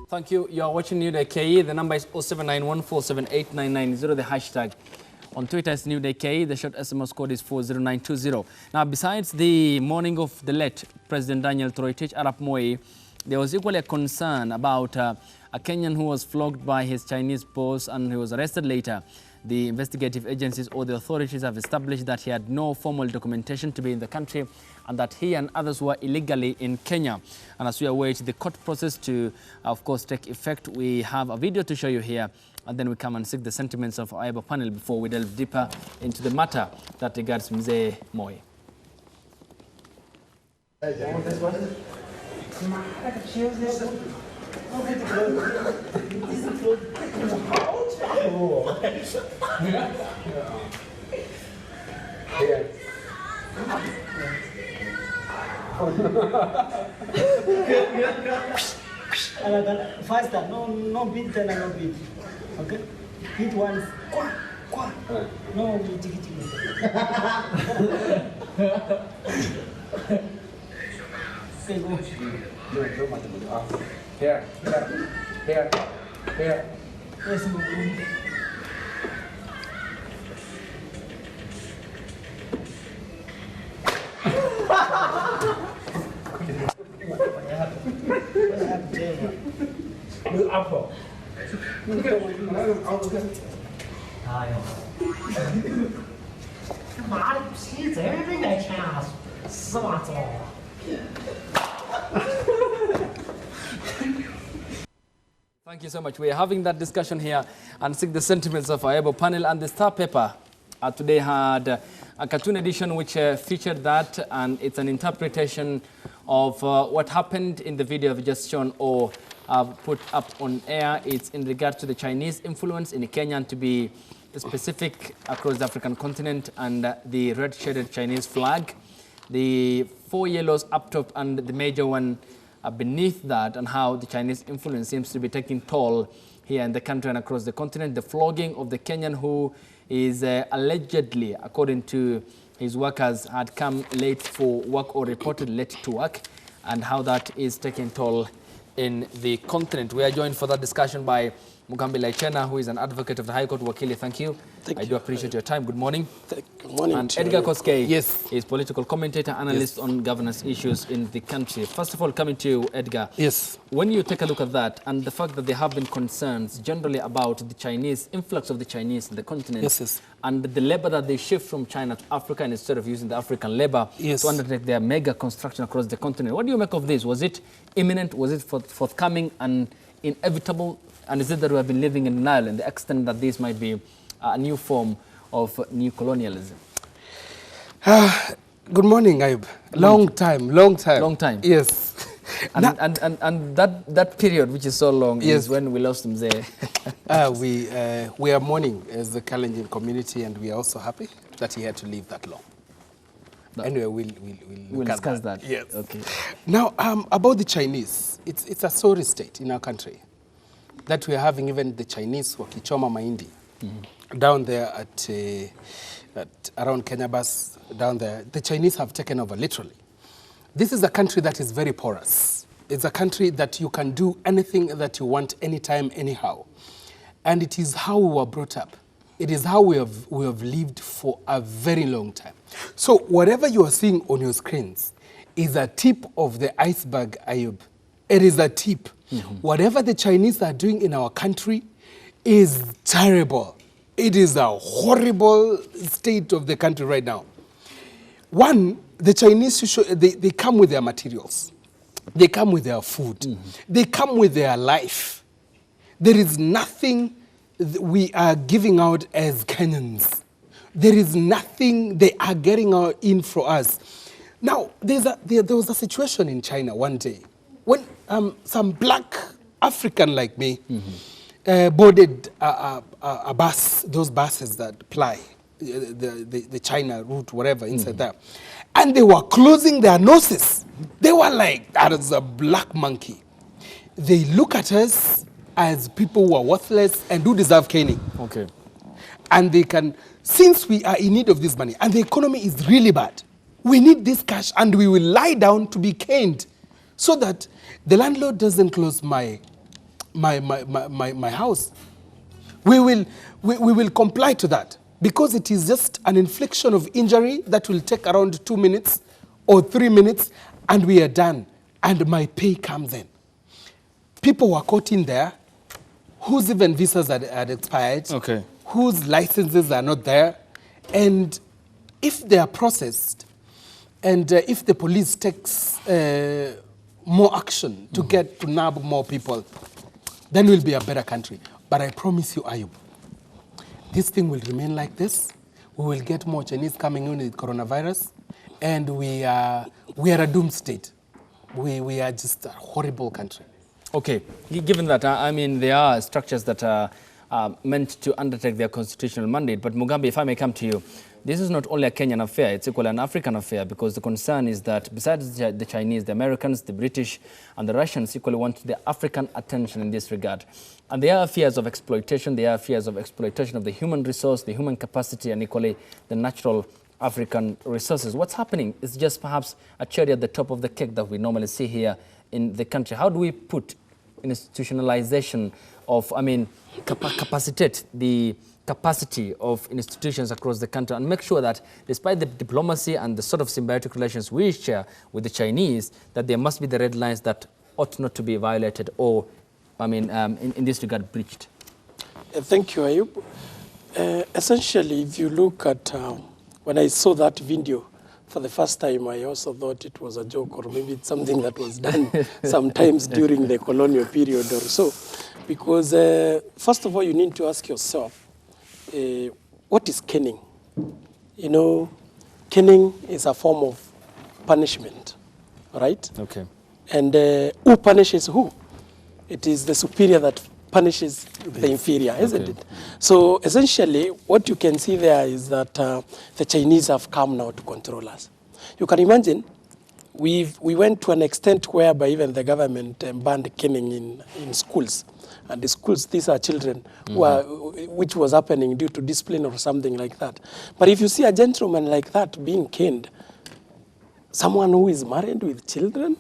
Thank you. You are watching New Day KE. The number is 0791478990. The hashtag on Twitter is New Day KE. The short SMS code is 40920. Now, besides the morning of the late President Daniel Toroitich Arap Moi, there was equally a concern about a Kenyan who was flogged by his Chinese boss and he was arrested later. The investigative agencies or the authorities have established that he had no formal documentation to be in the country and that he and others were illegally in Kenya. And as we await the court process to, of course, take effect, we have a video to show you here, and then we come and seek the sentiments of our Able panel before we delve deeper into the matter that regards Mzee Moi. Faster, no beat, then no beat. Okay? Beat once. No beat. Okay, go. Here. Yes, move. Thank you so much. We are having that discussion here and seek the sentiments of our Able panel. And the Star paper today had a cartoon edition which featured that, and it's an interpretation of what happened in the video I've just shown or put up on air. It's in regard to the Chinese influence in Kenya, and to be specific across the African continent, and the red shaded Chinese flag, the 4 yellows up top and the major one beneath that, and how the Chinese influence seems to be taking toll here in the country and across the continent. The flogging of the Kenyan who is allegedly, according to his workers, had come late for work or reported late to work, and how that is taking toll in the continent. We are joined for that discussion by Mugambi Laichena, who is an advocate of the High Court. Wakili, thank you. I do appreciate your time. Good morning. Good morning. And Edgar Koskei Yes. is political commentator, analyst on governance issues in the country. First of all, coming to you, Edgar. Yes. When you take a look at that and the fact that there have been concerns generally about the Chinese, influx of the Chinese in the continent, Yes. and the labor that they shift from China to Africa, and instead of using the African labor Yes. to undertake their mega construction across the continent. What do you make of this? Was it imminent? Was it forthcoming and inevitable? And is it that we have been living in denial in the extent that this might be a new form of new colonialism? Good morning, Ayub. Long time. Long time. Yes. And that period, which is so long, Yes. is when we lost him there. We are mourning as the Kalenjin community, and we are also happy that he had to leave that long. No. Anyway, we'll discuss that. Yes. Okay. Now, about the Chinese, it's a sorry state in our country that we are having even the Chinese wakichoma mahindi down there at around Kenya Bus, down there. The Chinese have taken over, literally. This is a country that is very porous. It's a country that you can do anything that you want, anytime, anyhow. And it is how we were brought up. It is how we have lived for a very long time. So whatever you are seeing on your screens is a tip of the iceberg, Ayub. It is a tip. Whatever the Chinese are doing in our country is terrible. It is a horrible state of the country right now. One, the Chinese, they come with their materials. They come with their food. They come with their life. There is nothing we are giving out as Kenyans. There is nothing they are getting in for us. Now, there was a situation in China one day when some black African like me boarded a bus, those buses that ply, the China route, whatever, inside there. And they were closing their noses. They were like, that is a black monkey. They look at us as people who are worthless and who deserve caning. Okay. And they can, since we are in need of this money, and the economy is really bad, we need this cash, and we will lie down to be caned so that the landlord doesn't close my my house. We will comply to that because it is just an infliction of injury that will take around 2 minutes or 3 minutes, and we are done, and my pay comes in. People were caught in there whose even visas had expired, Okay. whose licenses are not there, and if they are processed, and if the police takes more action to get to nab more people, then we'll be a better country. But I promise you, Ayub, this thing will remain like this. We will get more Chinese coming in with coronavirus, and we are a doomed state. We are just a horrible country. Okay, given that, I mean, there are structures that are meant to undertake their constitutional mandate, but Mugambi, if I may come to you, this is not only a Kenyan affair, it's equally an African affair, because the concern is that besides the Chinese, the Americans, the British, and the Russians equally want the African attention in this regard. And there are fears of exploitation, there are fears of exploitation of the human resource, the human capacity, and equally the natural African resources. What's happening is just perhaps a cherry at the top of the cake that we normally see here in the country. How do we put institutionalization of, capacitate the capacity of institutions across the country and make sure that despite the diplomacy and the sort of symbiotic relations we share with the Chinese, that there must be the red lines that ought not to be violated or, in this regard, breached? Thank you, Ayub. Essentially, if you look at, when I saw that video for the first time, I also thought it was a joke, or maybe it's something that was done sometimes during the colonial period or so. Because first of all, you need to ask yourself, what is caning? You know, caning is a form of punishment, right? Okay. And who punishes who? It is the superior that punishes the inferior, isn't it? So essentially, what you can see there is that the Chinese have come now to control us. You can imagine, we went to an extent whereby even the government banned caning in schools. And the schools, these are children which was happening due to discipline or something like that. But if you see a gentleman like that being caned, someone who is married with children,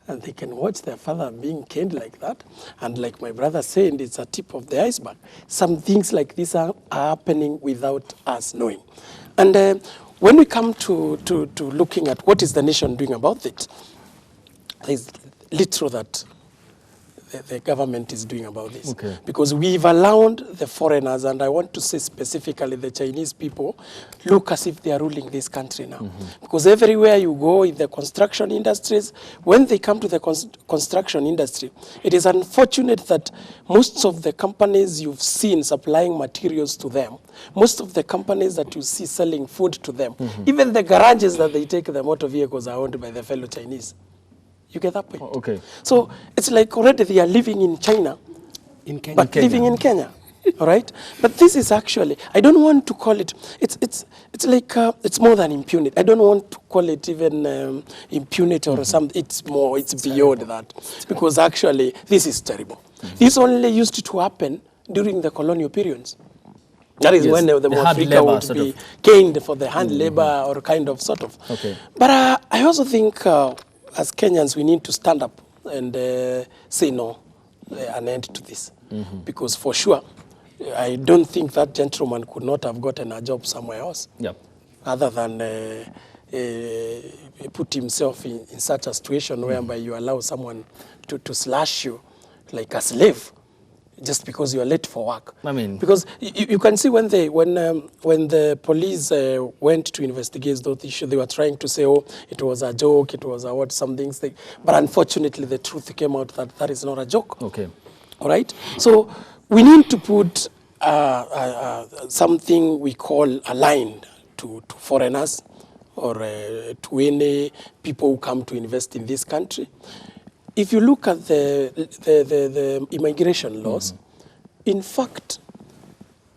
and they can watch their father being caned like that, and like my brother said, it's a tip of the iceberg. Some things like this are happening without us knowing. And when we come to looking at what is the nation doing about it, there's little that the government is doing about this. Okay. Because we've allowed the foreigners, and I want to say specifically the Chinese people, look as if they are ruling this country now. Because everywhere you go in the construction industries, when they come to the construction industry, it is unfortunate that most of the companies you've seen supplying materials to them, most of the companies that you see selling food to them, even the garages that they take the motor vehicles are owned by the fellow Chinese. You get that point? Okay. So it's like already they are living in China, but living in Kenya. All right? But this is actually, I don't want to call it, it's like, it's more than impunity. I don't want to call it even impunity or something. It's more, it's beyond that. Because actually, this is terrible. This only used to happen during the colonial periods. That is when the Africa would be caned for the hand labor or kind of sort of. Okay. But I also think as Kenyans, we need to stand up and say no, an end to this. Because for sure, I don't think that gentleman could not have gotten a job somewhere else. Yep. Other than put himself in such a situation whereby you allow someone to slash you like a slave just because you are late for work. Because you can see when the police went to investigate those issues, they were trying to say, oh, it was a joke, it was a what, some things. But unfortunately, the truth came out that that is not a joke. Okay. All right? So we need to put something we call a line to foreigners or to any people who come to invest in this country. If you look at the immigration laws, in fact,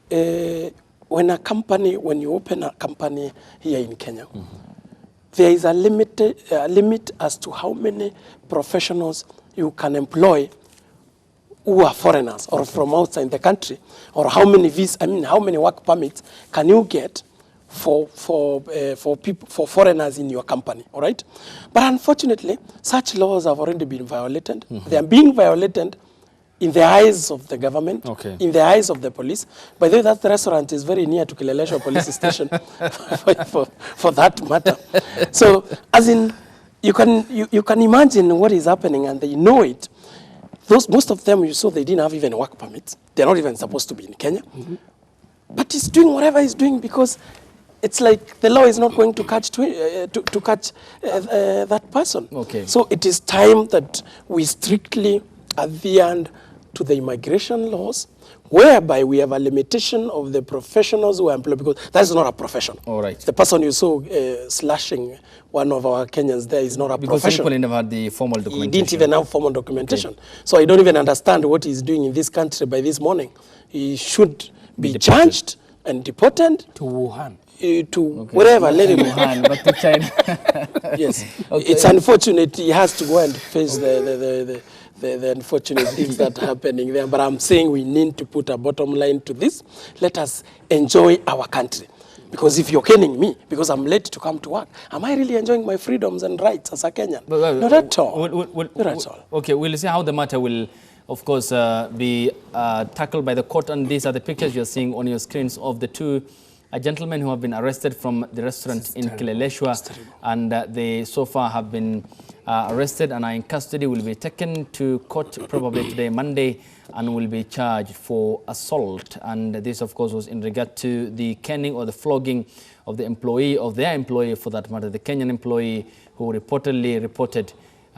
when you open a company here in Kenya, there is a limit as to how many professionals you can employ who are foreigners or from outside the country, or how many work permits can you get for foreigners in your company, all right? But unfortunately, such laws have already been violated. They are being violated in the eyes of the government, Okay. in the eyes of the police. By the way, that restaurant is very near to Kileleshwa police station for that matter. So, as in, you can imagine what is happening, and they know it. Most of them, you saw, they didn't have even work permits. They're not even supposed to be in Kenya. But he's doing whatever he's doing because it's like the law is not going to catch that person. Okay. So it is time that we strictly adhere to the immigration laws, whereby we have a limitation of the professionals who are employed, because that's not a profession. All right. The person you saw slashing one of our Kenyans there is not a Because profession. people never had the formal He documentation. didn't even have formal documentation. So I don't even understand what he's doing in this country by this morning. He should be deported. charged and deported To Wuhan. to wherever, let him. Wuhan, but to China. Yes. Okay. It's unfortunate he has to go and face the unfortunate things that are happening there. But I'm saying we need to put a bottom line to this. Let us enjoy our country. Because if you're kenning me, because I'm late to come to work, am I really enjoying my freedoms and rights as a Kenyan? Not at all. Not at all. Okay, we'll see how the matter will, of course, be tackled by the court. And these are the pictures you're seeing on your screens of the two gentlemen who have been arrested from the restaurant in Kileleshwa. And they so far have been arrested and are in custody, will be taken to court probably today, Monday, and will be charged for assault. And this, of course, was in regard to the caning or the flogging of the employee, of their employee for that matter, the Kenyan employee who reportedly reported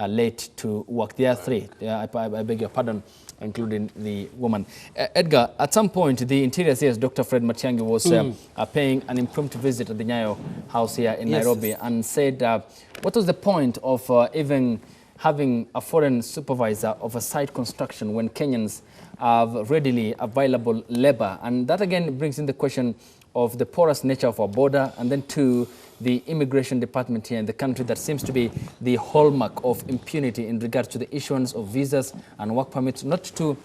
late to work. There are three, I beg your pardon, including the woman. Edgar, at some point, the Interior CS, Dr. Fred Matiang'i, was paying an impromptu visit at the Nyayo house here in Nairobi, and said, what was the point of even having a foreign supervisor of a site construction when Kenyans have readily available labor? And that again brings in the question of the porous nature of our border, and then to the immigration department here in the country that seems to be the hallmark of impunity in regards to the issuance of visas and work permits, not through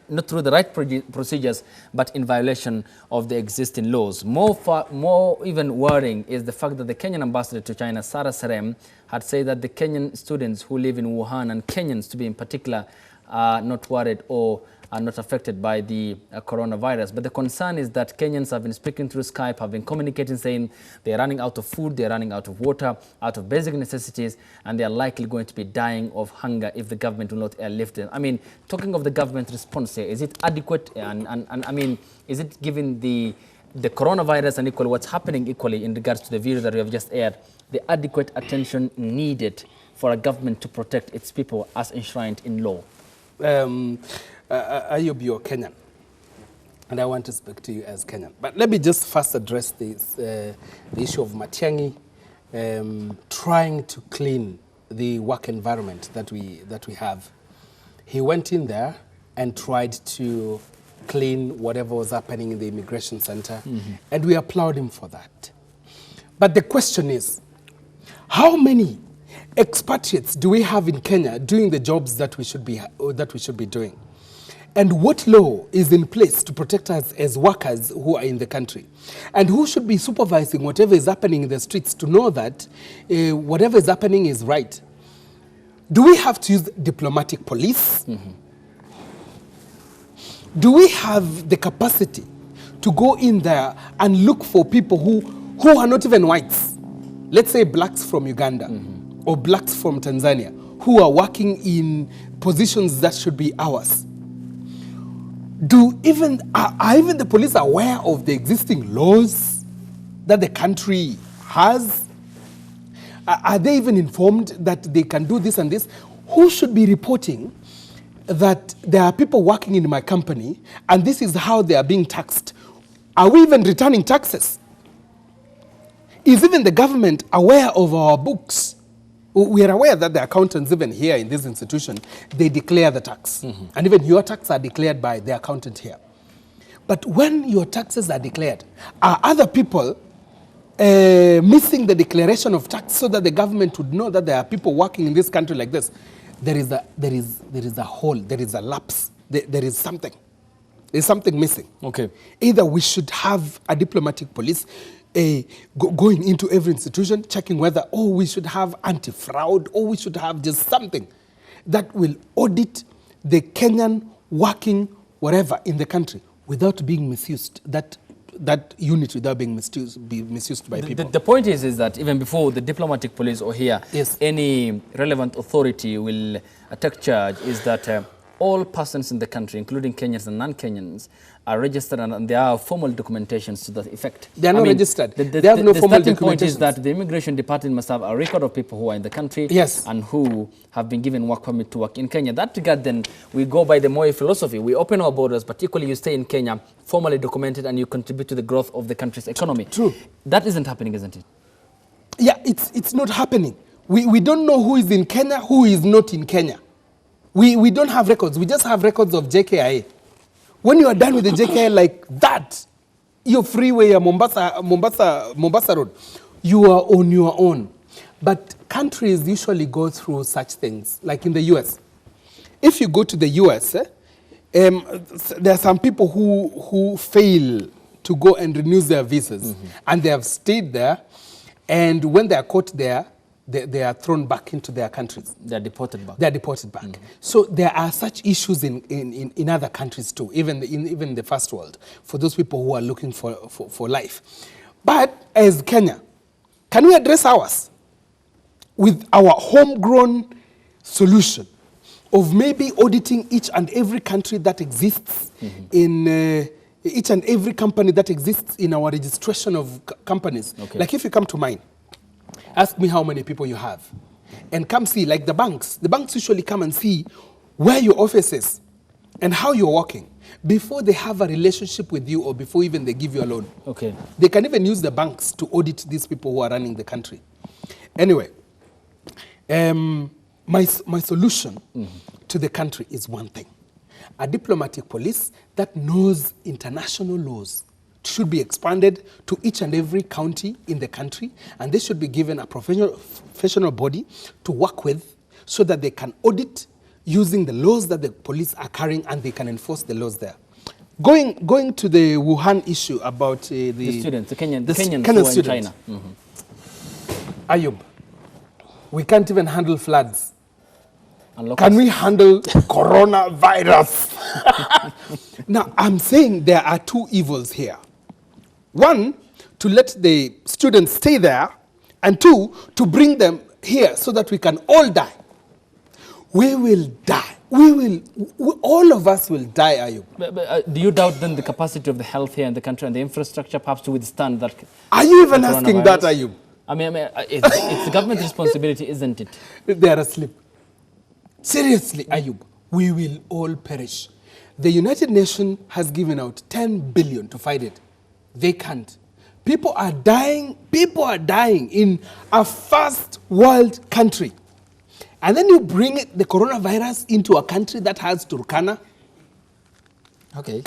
the right procedures, but in violation of the existing laws. More even worrying is the fact that the Kenyan ambassador to China, Sarah Serem, had said that the Kenyan students who live in Wuhan, and Kenyans to be in particular, are not worried or are not affected by the coronavirus. But the concern is that Kenyans have been speaking through Skype, have been communicating, saying they're running out of food, they're running out of water, out of basic necessities, and they're likely going to be dying of hunger if the government will not airlift them. I mean, talking of the government response here, is it adequate? And I mean, is it given the coronavirus and equally what's happening equally in regards to the video that we have just aired, the adequate attention needed for a government to protect its people as enshrined in law? Ayub, you're Kenyan, and I want to speak to you as Kenyan. But let me just first address this, the issue of Matiang'i trying to clean the work environment that we have. He went in there and tried to clean whatever was happening in the immigration center, and we applaud him for that. But the question is, how many expatriates do we have in Kenya doing the jobs that we should be doing? And what law is in place to protect us as workers who are in the country? And who should be supervising whatever is happening in the streets to know that whatever is happening is right? Do we have to use diplomatic police? Do we have the capacity to go in there and look for people who are not even whites? Let's say blacks from Uganda or blacks from Tanzania who are working in positions that should be ours. Are even the police aware of the existing laws that the country has? Are they even informed that they can do this and this? Who should be reporting that there are people working in my company and this is how they are being taxed? Are we even returning taxes? Is even the government aware of our books? We are aware that the accountants, even here in this institution, they declare the tax. And even your taxes are declared by the accountant here. But when your taxes are declared, are other people missing the declaration of tax so that the government would know that there are people working in this country like this? There is a hole, there is a lapse, there is something. There's something missing. Okay. Either we should have a diplomatic police going into every institution, checking whether, we should have anti-fraud, or we should have just something that will audit the Kenyan working wherever in the country without being misused. That unit without being misused by people. The point is that even before the diplomatic police or here, Yes. any relevant authority will take charge, is that all persons in the country, including Kenyans and non-Kenyans, are registered and there are formal documentations to that effect. They are not registered. They have no formal starting point is documentation. that the immigration department must have a record of people who are in the country Yes. and who have been given work permit to work in Kenya. That regard, then, we go by the Moi philosophy. We open our borders, but equally you stay in Kenya, formally documented, and you contribute to the growth of the country's economy. True. That isn't happening, isn't it? Yeah, it's not happening. We don't know who is in Kenya, who is not in Kenya. We don't have records. We just have records of JKIA. When you are done with the JKIA like that, your freeway, Mombasa Road, you are on your own. But countries usually go through such things, like in the US. If you go to the US, there are some people who fail to go and renew their visas, and they have stayed there, and when they are caught there, they are thrown back into their countries. They are deported back. They are deported back. So there are such issues in other countries too, even in the first world, for those people who are looking for life. But as Kenya, can we address ours with our homegrown solution of maybe auditing each and every country that exists in each and every company that exists in our registration of companies? Okay. Like if you come to mine, ask me how many people you have. And come see, like the banks. The banks usually come and see where your office is and how you're working before they have a relationship with you or before even they give you a loan. Okay. They can even use the banks to audit these people who are running the country. Anyway, my solution to the country is one thing. A diplomatic police that knows international laws should be expanded to each and every county in the country, and they should be given a professional body to work with so that they can audit using the laws that the police are carrying and they can enforce the laws there. Going to the Wuhan issue about The students, the Kenyans Kenyan who are in students. China. Ayub, we can't even handle floods. And Can we handle coronavirus? Now, I'm saying there are two evils here. One, to let the students stay there, and two, to bring them here so that we can all die. We will die. All of us will die, Ayub. But, do you doubt then the capacity of the health here in the country and the infrastructure perhaps to withstand that? Are you even the asking that, coronavirus? Ayub? I mean, it's the government's responsibility, isn't it? They are asleep. Seriously, Ayub, we will all perish. The United Nations has given out 10 billion to fight it. They can't. People are dying in a first world country. And then you bring the coronavirus into a country that has Turkana. Okay.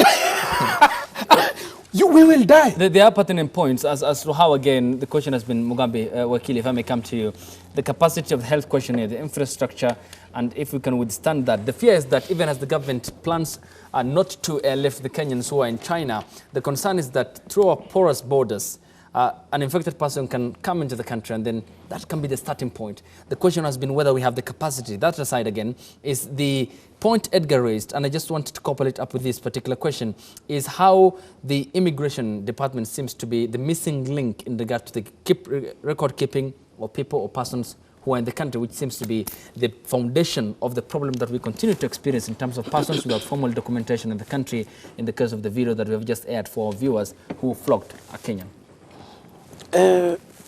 We will die. There are pertinent points as to how, again, the question has been, Mugambi, Wakili, if I may come to you, the capacity of the health question here, the infrastructure, and if we can withstand that. The fear is that even as the government plans not to airlift the Kenyans who are in China, the concern is that through our porous borders, an infected person can come into the country and then that can be the starting point. The question has been whether we have the capacity. That aside, again, is the point Edgar raised, and I just wanted to couple it up with this particular question, is how the immigration department seems to be the missing link in regard to the record keeping of people or persons who are in the country, which seems to be the foundation of the problem that we continue to experience in terms of persons without formal documentation in the country, in the case of the video that we have just aired for our viewers who flocked a Kenyan.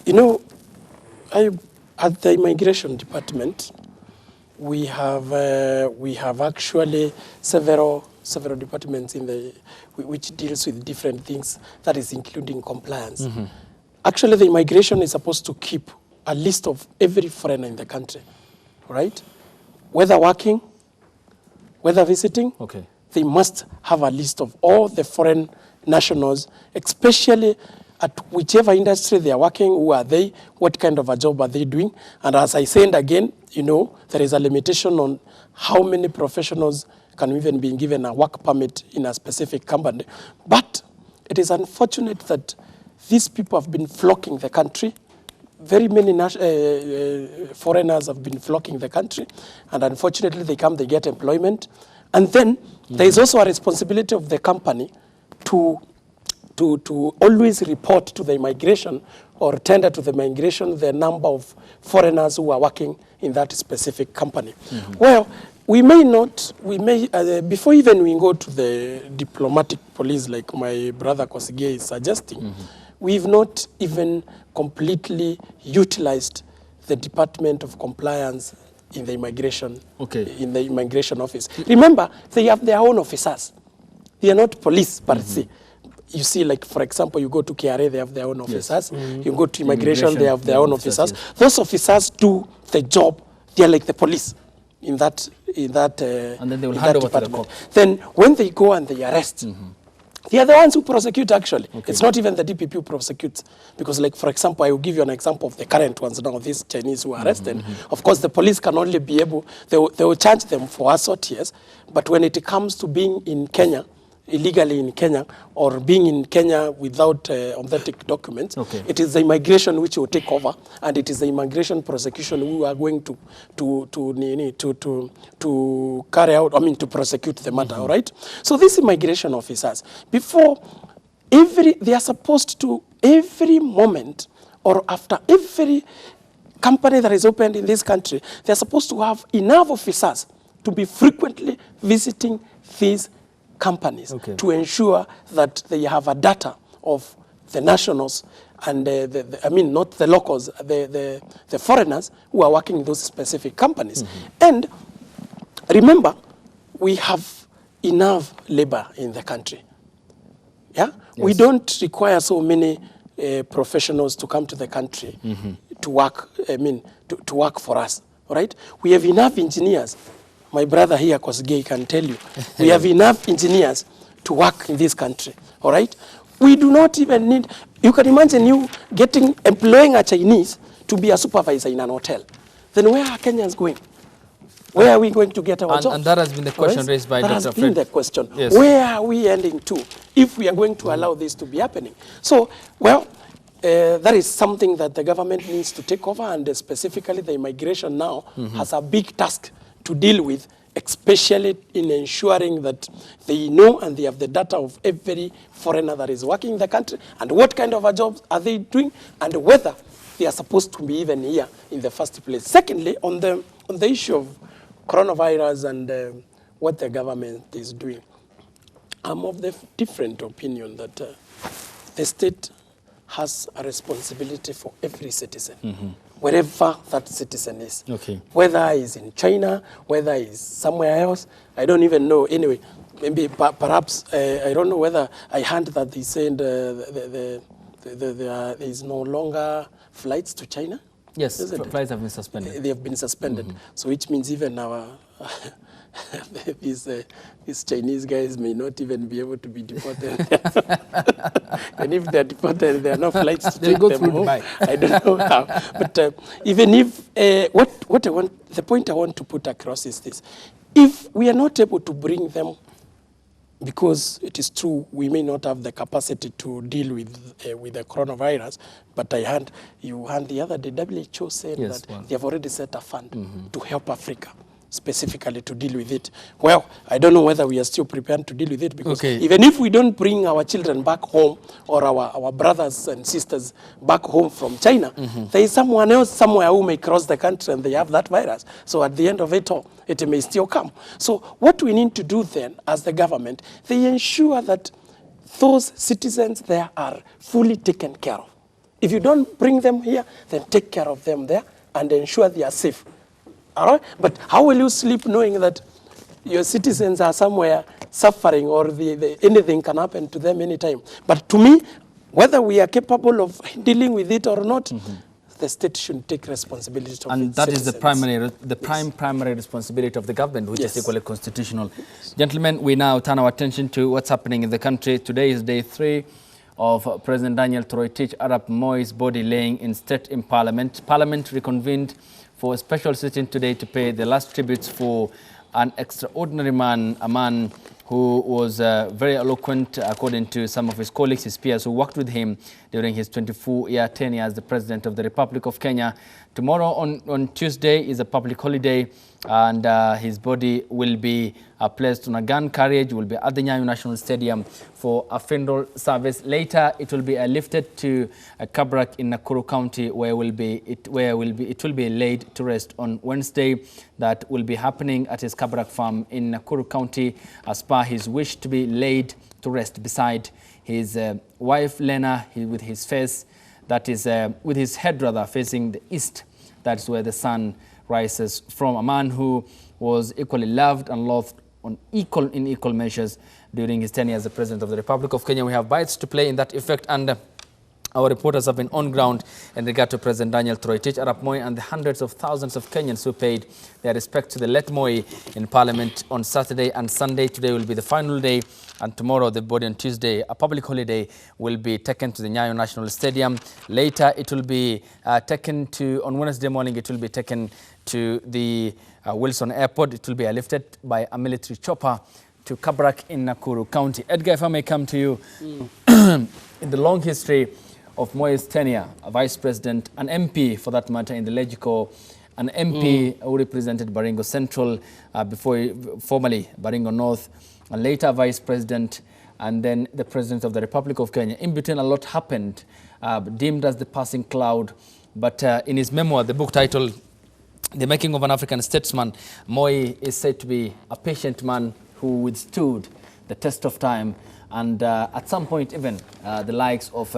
You know, at the immigration department, we have actually several departments which deals with different things, that is including compliance. Actually, the immigration is supposed to keep a list of every foreigner in the country, right? Whether working, whether visiting, Okay. they must have a list of all the foreign nationals, especially at whichever industry they are working, who are they, what kind of a job are they doing. And as I said again, you know, there is a limitation on how many professionals can even be given a work permit in a specific company. But it is unfortunate that these people have been flocking the country. Very many foreigners have been flocking the country, and unfortunately they come, they get employment, And then there is also a responsibility of the company to always report to the immigration or tender to the immigration the number of foreigners who are working in that specific company. Well, we may, before even we go to the diplomatic police like my brother Kosige is suggesting, we've not even completely utilized the Department of Compliance in the immigration, office. Remember, they have their own officers. They are not police per se. You see, like, for example, you go to KRA, they have their own officers. You go to immigration, they have their own officers. Yes. Those officers do the job. They are like the police in that and then they will hand over to the court. Then when they go and they arrest, they are the ones who prosecute, actually. It's not even the DPP who prosecutes. Because, like, for example, I will give you an example of the current ones now, these Chinese who are arrested. Of course, the police can only be able, they will charge them for assault, yes. But when it comes to being in Kenya, illegally in Kenya, or being in Kenya without authentic documents, it is the immigration which will take over, and it is the immigration prosecution who are going to carry out, to prosecute the matter, all right? So these immigration officers, before they are supposed to, every moment or after every company that is opened in this country, they are supposed to have enough officers to be frequently visiting these companies to ensure that they have a data of the nationals and not the locals, the foreigners who are working in those specific companies. And remember, we have enough labor in the country. Yeah, we don't require so many professionals to come to the country to work. To work for us. All right, we have enough engineers. My brother here, Kosgei, can tell you, we have enough engineers to work in this country, all right? We do not even need, you can imagine you employing a Chinese to be a supervisor in an hotel. Then where are Kenyans going? Where are we going to get our jobs? And that has been the question raised by Dr. Fred. That has been the question. Yes. Where are we ending to if we are going to allow this to be happening? So, well, that is something that the government needs to take over, and specifically the immigration now has a big task to deal with, especially in ensuring that they know and they have the data of every foreigner that is working in the country and what kind of a job are they doing and whether they are supposed to be even here in the first place. Secondly, on the issue of coronavirus and what the government is doing, I'm of the different opinion that the state has a responsibility for every citizen. Wherever that citizen is. Whether he's in China, whether he's somewhere else, I don't even know. Anyway, maybe perhaps, I don't know whether I heard that they said there is no longer flights to China. Yes, flights have been suspended. They have been suspended. So which means even our these Chinese guys may not even be able to be deported. And if they're deported, there are no flights to take them home. I don't know how. But even if, the point I want to put across is this. If we are not able to bring them, because it is true, we may not have the capacity to deal with the coronavirus, but you heard the other day, WHO said that they have already set a fund to help Africa, specifically to deal with it. Well, I don't know whether we are still prepared to deal with it, because even if we don't bring our children back home or our brothers and sisters back home from China, there is someone else somewhere who may cross the country and they have that virus. So at the end of it all, it may still come. So what we need to do then as the government, they ensure that those citizens there are fully taken care of. If you don't bring them here, then take care of them there and ensure they are safe. All right? But how will you sleep knowing that your citizens are somewhere suffering or anything can happen to them anytime? But to me, whether we are capable of dealing with it or not, the state should take responsibility of and its that citizens. is the primary responsibility of the government, which is equally constitutional. Gentlemen, we now turn our attention to what's happening in the country. Today is day 3 of President Daniel Toroitich Arap Moi's body laying in state in Parliament. Parliament reconvened for a special sitting today to pay the last tributes for an extraordinary man, a man who was very eloquent, according to some of his colleagues, his peers who worked with him during his 24-year tenure as the President of the Republic of Kenya. Tomorrow on Tuesday is a public holiday, and his body will be placed on a gun carriage, will be at the Nyayo National Stadium for a funeral service. Later, it will be lifted to Kabrak in Nakuru County, where it will be laid to rest on Wednesday. That will be happening at his Kabrak farm in Nakuru County, as per his wish to be laid to rest beside his wife Lena, with his face, that is with his head rather facing the east. That's where the sun rises from. A man who was equally loved and loathed in equal measures during his tenure as the President of the Republic of Kenya. We have bites to play in that effect, and our reporters have been on ground in regard to President Daniel Toroitich Arap Moi and the hundreds of thousands of Kenyans who paid their respect to the late Moi in Parliament on Saturday and Sunday. Today will be the final day, and tomorrow, the body on Tuesday, a public holiday, will be taken to the Nyayo National Stadium. Later, it will be taken to, on Wednesday morning, it will be taken to the Wilson Airport. It will be lifted by a military chopper to Kabrak in Nakuru County. Edgar, if I may come to you, in the long history of Moi's tenure, a vice president, an MP for that matter in the Legico, an MP who represented Baringo Central, before formerly Baringo North, and later vice president, and then the president of the Republic of Kenya. In between, a lot happened, deemed as the passing cloud. But in his memoir, the book titled The Making of an African Statesman, Moi is said to be a patient man who withstood the test of time. And at some point, even the likes of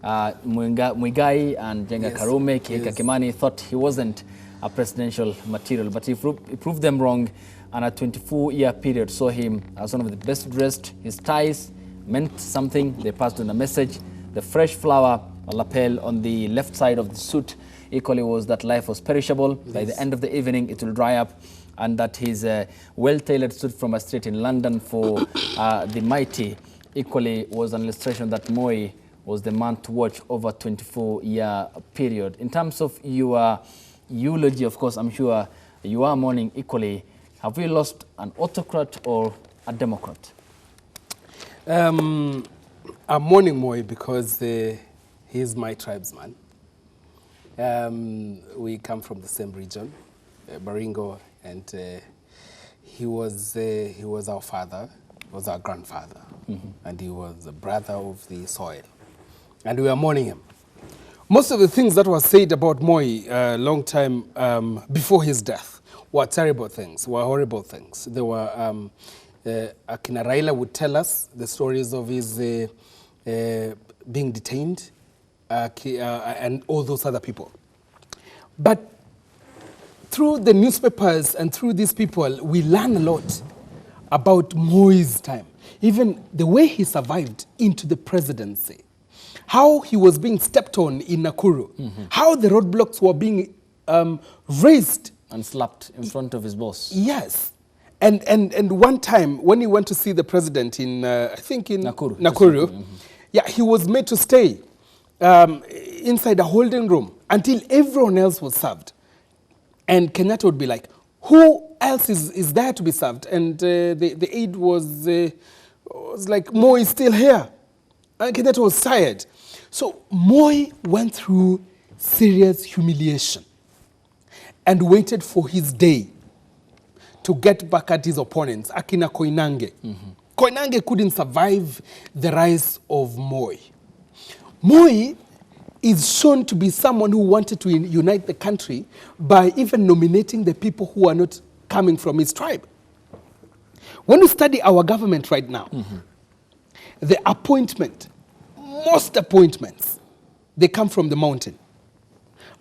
Muigai and Jenga Karume, Kihika Kimani thought he wasn't a presidential material, but he proved them wrong. And a 24-year period saw him as one of the best dressed. His ties meant something. They passed on a message. The fresh flower, a lapel on the left side of the suit, equally was that life was perishable. Yes. By the end of the evening, it will dry up. And that his well-tailored suit from a street in London for the mighty equally was an illustration that Moi was the man to watch over a 24-year period. In terms of your eulogy, of course, I'm sure you are mourning equally. Have we lost an autocrat or a democrat? I'm mourning Moi because he's my tribesman. We come from the same region, Baringo, and he was our father, he was our grandfather, and he was a brother of the soil. And we are mourning him. Most of the things that were said about Moi a long time before his death were terrible things, were horrible things. There were, Akina Raila would tell us the stories of his being detained and all those other people. But through the newspapers and through these people, we learn a lot about Moi's time. Even the way he survived into the presidency, how he was being stepped on in Nakuru, how the roadblocks were being raised and slapped in front of his boss. Yes. And one time, when he went to see the president in, I think in Nakuru, yeah, he was made to stay inside a holding room until everyone else was served. And Kenyatta would be like, who else is there to be served? And the aide was like, Moi is still here. And Kenyatta was tired. So Moi went through serious humiliation and waited for his day to get back at his opponents, Akina Koinange. Koinange couldn't survive the rise of Moi. Moi is shown to be someone who wanted to unite the country by even nominating the people who are not coming from his tribe. When we study our government right now, the appointment, most appointments, they come from the mountain.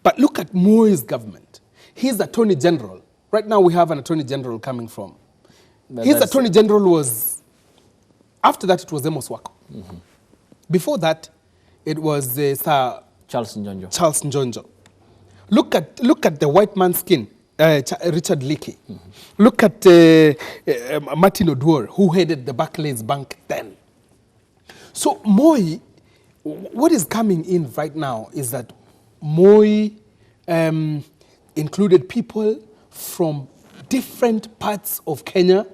But look at Moi's government. His Attorney General, right now we have an Attorney General coming from. His Attorney General was, after that it was Amos Wako. Before that, it was Sir Charles Njonjo. Charles Njonjo. Look at the white man's skin, Richard Leakey. Look at Martin Oduor, who headed the Barclays Bank then. So Moi, what is coming in right now is that Moi included people from different parts of Kenya,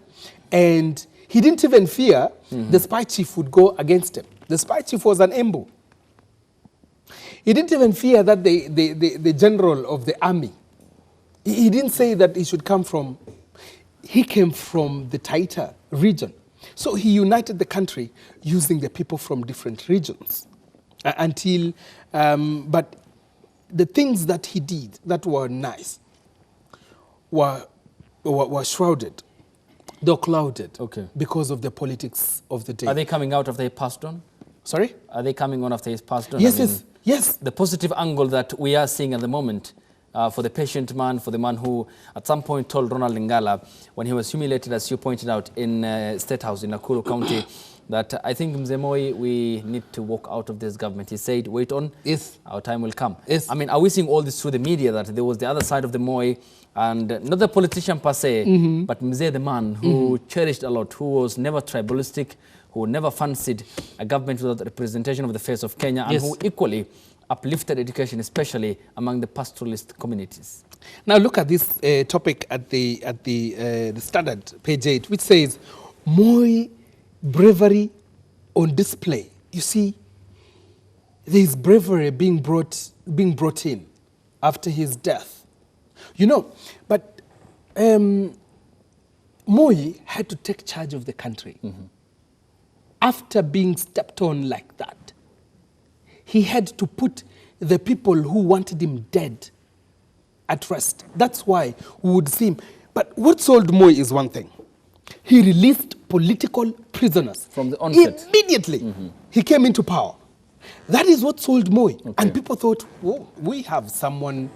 and he didn't even fear the spy chief would go against him. The spy chief was an Embu. He didn't even fear that the general of the army, he didn't say that he should come from, he came from the Taita region. So he united the country using the people from different regions until, but the things that he did that were nice were shrouded, they were clouded because of the politics of the day. Are they coming out after he passed on? Sorry? Are they coming on after he's passed on? Yes, yes. The positive angle that we are seeing at the moment for the patient man, for the man who at some point told Ronald Ngala when he was humiliated, as you pointed out, in State House in Nakuru County, that I think Mzee Moi, we need to walk out of this government. He said, wait on, our time will come. Yes. I mean, are we seeing all this through the media, that there was the other side of the Moi, and not the politician per se, but Mzee the man who cherished a lot, who was never tribalistic, who never fancied a government without representation of the face of Kenya, and who equally uplifted education, especially among the pastoralist communities. Now look at this topic at the Standard, page 8, which says, Moi bravery on display. You see, there is bravery being brought in after his death. You know, but Moi had to take charge of the country. After being stepped on like that, he had to put the people who wanted him dead at rest. That's why we would see him. But what sold Moi is one thing. He released political prisoners. From the onset. Immediately, he came into power. That is what sold Moi. And people thought, whoa, we have someone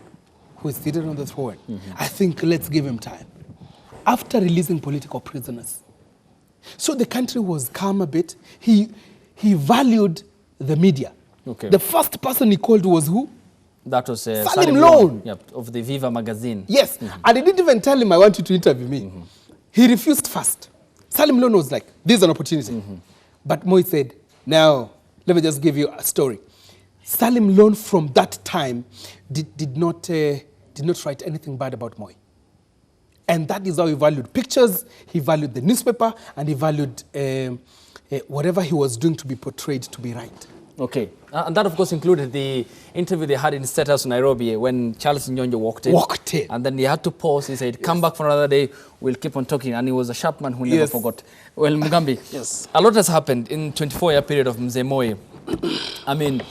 who is seated on the throne. I think let's give him time. After releasing political prisoners, so the country was calm a bit. He valued the media. The first person he called was who? That was Salim Loan. Yep, of the Viva magazine. Yes, and he didn't even tell him, I want you to interview me. He refused first. Salim Loan was like, this is an opportunity. But Moi said, now, let me just give you a story. Salim Loan from that time did not write anything bad about Moi. And that is how he valued pictures, he valued the newspaper, and he valued whatever he was doing to be portrayed to be right. Okay. And that, of course, included the interview they had in State House in Nairobi when Charles Nyonjo walked in. And then he had to pause. He said, come back for another day. We'll keep on talking. And he was a sharp man who never forgot. Well, Mugambi, a lot has happened in 24-year period of Mzee Moi. I mean,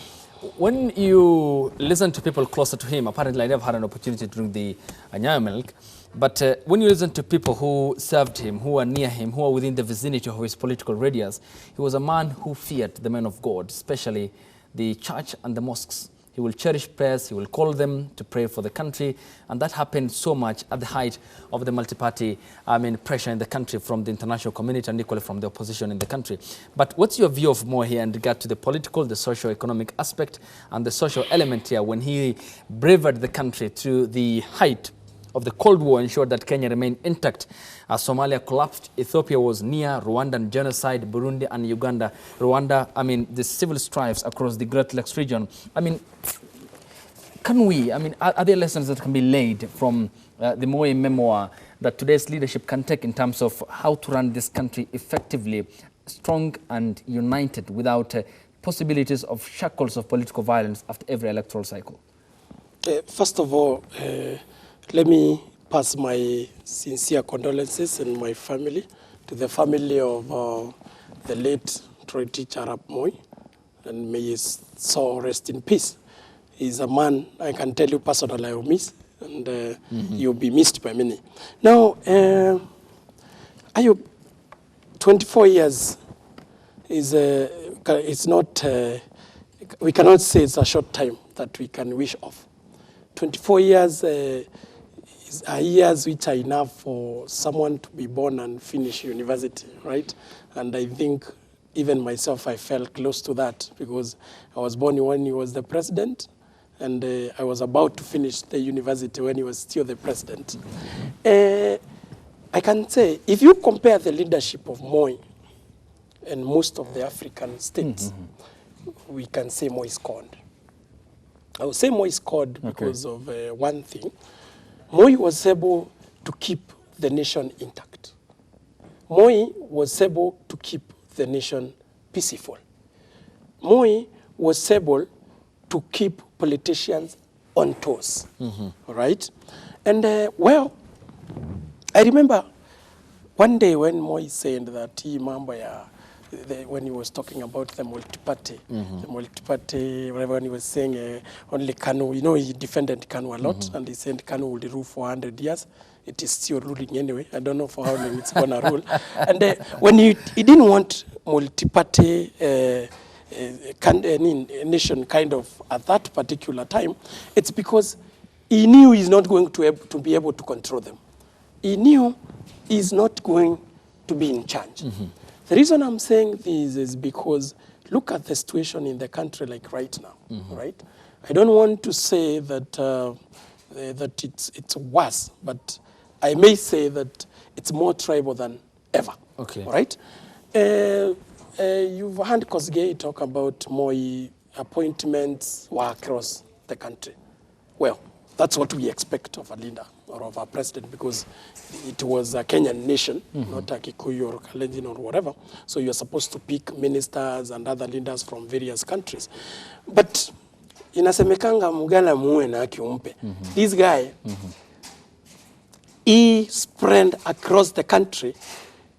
when you listen to people closer to him, apparently I never had an opportunity to drink the Nyayo milk, but when you listen to people who served him, who are near him, who are within the vicinity of his political radius, he was a man who feared the men of God, especially the church and the mosques. He will cherish prayers, he will call them to pray for the country, and that happened so much at the height of the multi-party pressure in the country from the international community and equally from the opposition in the country. But what's your view of Moi here in regard to the political, the socio-economic aspect, and the social element here when he bravered the country through the height of the Cold War, ensured that Kenya remained intact as Somalia collapsed, Ethiopia was near, Rwandan genocide, Burundi and Uganda. Rwanda, the civil strifes across the Great Lakes region. Are there lessons that can be laid from the Moi memoir that today's leadership can take in terms of how to run this country effectively, strong and united without possibilities of shackles of political violence after every electoral cycle? First of all, let me pass my sincere condolences and my family to the family of the late Troy teacher Arap Moi, and may his soul rest in peace. He's a man, I can tell you personally, I will miss, and you'll be missed by many. Now, Ayub, 24 years is it's not, we cannot say it's a short time that we can wish of. 24 years are years which are enough for someone to be born and finish university, right? And I think even myself, I felt close to that because I was born when he was the president, and I was about to finish the university when he was still the president. I can say, if you compare the leadership of Moi and most of the African states, we can say Moi scored. I would say Moi scored because of one thing. Moi was able to keep the nation intact. Moi was able to keep the nation peaceful. Moi was able to keep politicians on toes, right? And well, I remember one day when Moi said that when he was talking about the multi-party, when he was saying only Kanu, you know, he defended Kanu a lot, and he said Kanu will rule for 100 years. It is still ruling anyway. I don't know for how long it's gonna rule. And when he didn't want multi-party nation kind of at that particular time, it's because he knew he's not going to be able to control them. He knew he's not going to be in charge. The reason I'm saying this is because look at the situation in the country like right now, right? I don't want to say that that it's worse, but I may say that it's more tribal than ever. Okay. Right? You've heard Kosgei talk about Moi appointments were across the country. Well, that's what we expect of a leader or of a president, because it was a Kenyan nation, not a Kikuyu or Kalenjin or whatever. So you're supposed to pick ministers and other leaders from various countries. But inasemekanga mugala muwe na haki umpe. This guy, he spread across the country.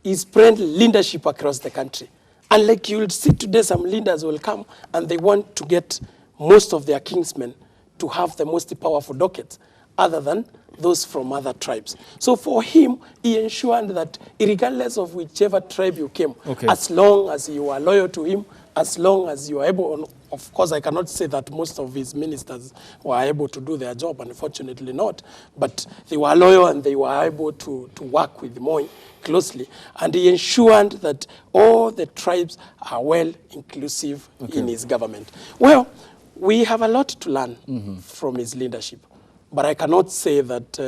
He spread leadership across the country. And like you'll see today, some leaders will come and they want to get most of their kinsmen to have the most powerful dockets other than those from other tribes. So for him, he ensured that regardless of whichever tribe you came, as long as you are loyal to him, as long as you are able, of course I cannot say that most of his ministers were able to do their job, unfortunately not, but they were loyal and they were able to work with Moi closely. And he ensured that all the tribes are well inclusive in his government. Well, we have a lot to learn from his leadership, but I cannot say that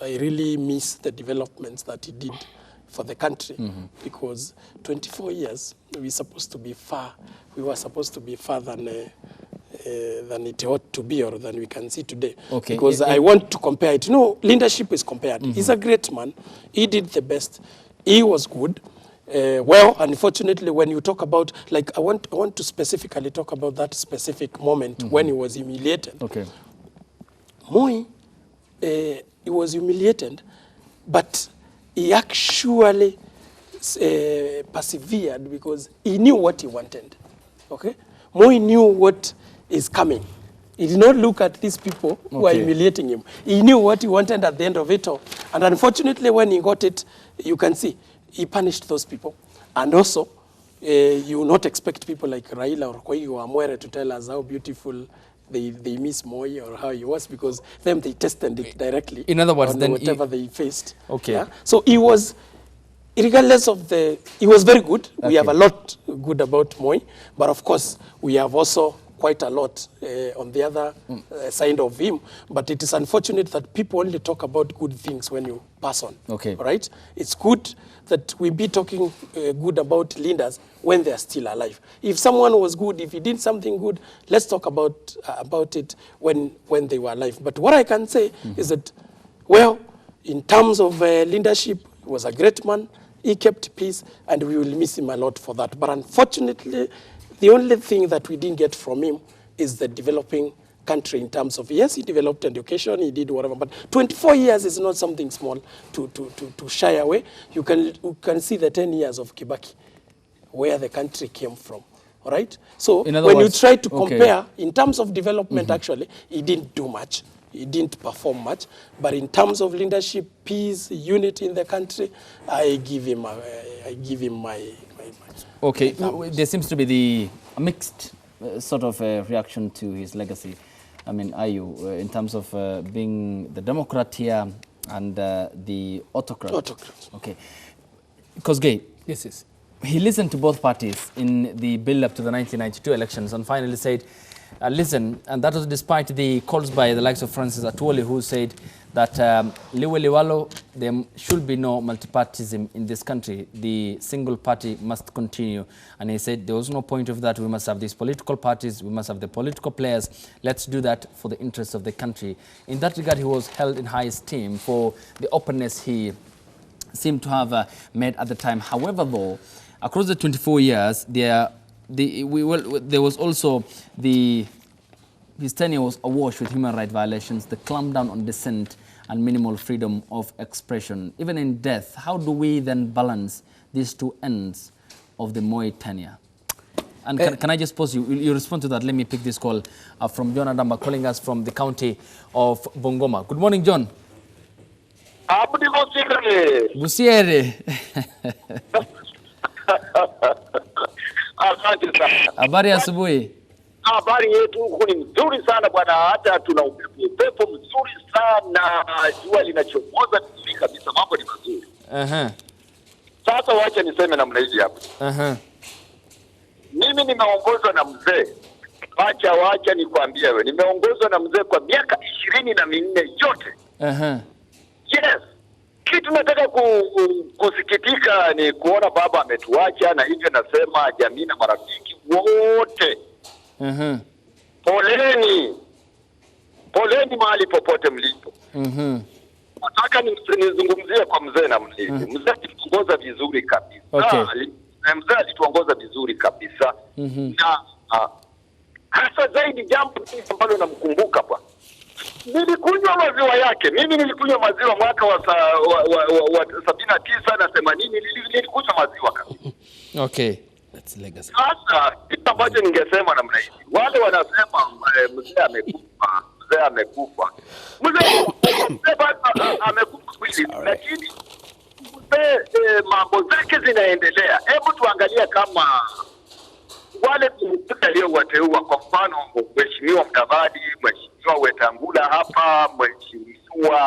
I really miss the developments that he did for the country, because 24 years we were supposed to be far than it ought to be, or than we can see today. Because I want to compare it. No, leadership is compared. He's a great man. He did the best. He was good. Well, unfortunately, when you talk about, like, I want to specifically talk about that specific moment when he was humiliated. Moi, he was humiliated, but he actually persevered because he knew what he wanted. Moi knew what is coming. He did not look at these people who are humiliating him. He knew what he wanted at the end of it all. And unfortunately, when he got it, you can see, he punished those people. And also, you will not expect people like Raila or Koigi or Amwere to tell us how beautiful they miss Moi or how he was, because them they tested it directly. In other words, then whatever they faced. So he was, regardless of he was very good. We have a lot good about Moi, but of course we have also quite a lot on the other side of him. But it is unfortunate that people only talk about good things when you pass on. Right? It's good that we be talking good about leaders when they are still alive. If someone was good, if he did something good, let's talk about it when they were alive. But what I can say is that, well, in terms of leadership, he was a great man. He kept peace, and we will miss him a lot for that. But unfortunately, the only thing that we didn't get from him is the developing country in terms of, yes, he developed education, he did whatever, but 24 years is not something small to shy away. You can see the 10 years of Kibaki, where the country came from, all right? So when you try to compare, in terms of development, actually, he didn't do much. He didn't perform much. But in terms of leadership, peace, unity in the country, I give him my there seems to be a mixed sort of reaction to his legacy. I mean, are you, in terms of being the Democrat here and the autocrat? Autocrat. Kosgei. Yes. He listened to both parties in the build-up to the 1992 elections and finally said, listen, and that was despite the calls by the likes of Francis Atwoli, who said that liwe liwalo, there should be no multipartyism in this country. The single party must continue. And he said there was no point of that. We must have these political parties. We must have the political players. Let's do that for the interests of the country. In that regard, he was held in high esteem for the openness he seemed to have made at the time. However, though, across the 24 years, there was also the his tenure was awash with human rights violations, the clampdown on dissent, and minimal freedom of expression. Even in death, how do we then balance these two ends of the Moi tenure? And can I just pause you? You respond to that. Let me pick this call from John Adamba, calling us from the county of Bungoma. Good morning, John. Busiere. Asante sana. Habari asubuhi. Habari yetu huku ni mzuri sana bwana, hata tuna upepo mzuri sana, jua linachomoza vizuri kabisa, mambo ni mazuri. Sasa wacha niseme namna hivi hapa. Mimi nimeongozwa na mzee. Wacha nikwambie wewe, nimeongozwa na mzee kwa miaka 24 yote. Yes. Kitu nataka kusikitika ni kuona baba ametuacha, na hivyo nasema jamii na marafiki wote. Poleni mahali popote mlipo. Nataka nizungumzie kwa mzee na mzee. Mzee alituongoza vizuri kabisa. Mzee alituongoza vizuri kabisa. Na hasa zaidi jambo ambalo namkumbuka kwa. Nilikunywa maziwa yake. Mimi nilikunywa maziwa mwaka wa 79 na 80, nilikunywa maziwa kabisa. Okay. That's legacy. Sasa kitu ambacho ningesema namna hivi. Wale wanasema mzee amekufa. Mzee amekufa kweli, lakini mzee mambo zake zinaendelea. Hebu tuangalia kama wale waliowateua, kwa mfano Mheshimiwa Mdavadi, Mheshimiwa Wetangula hapa, Mheshimiwa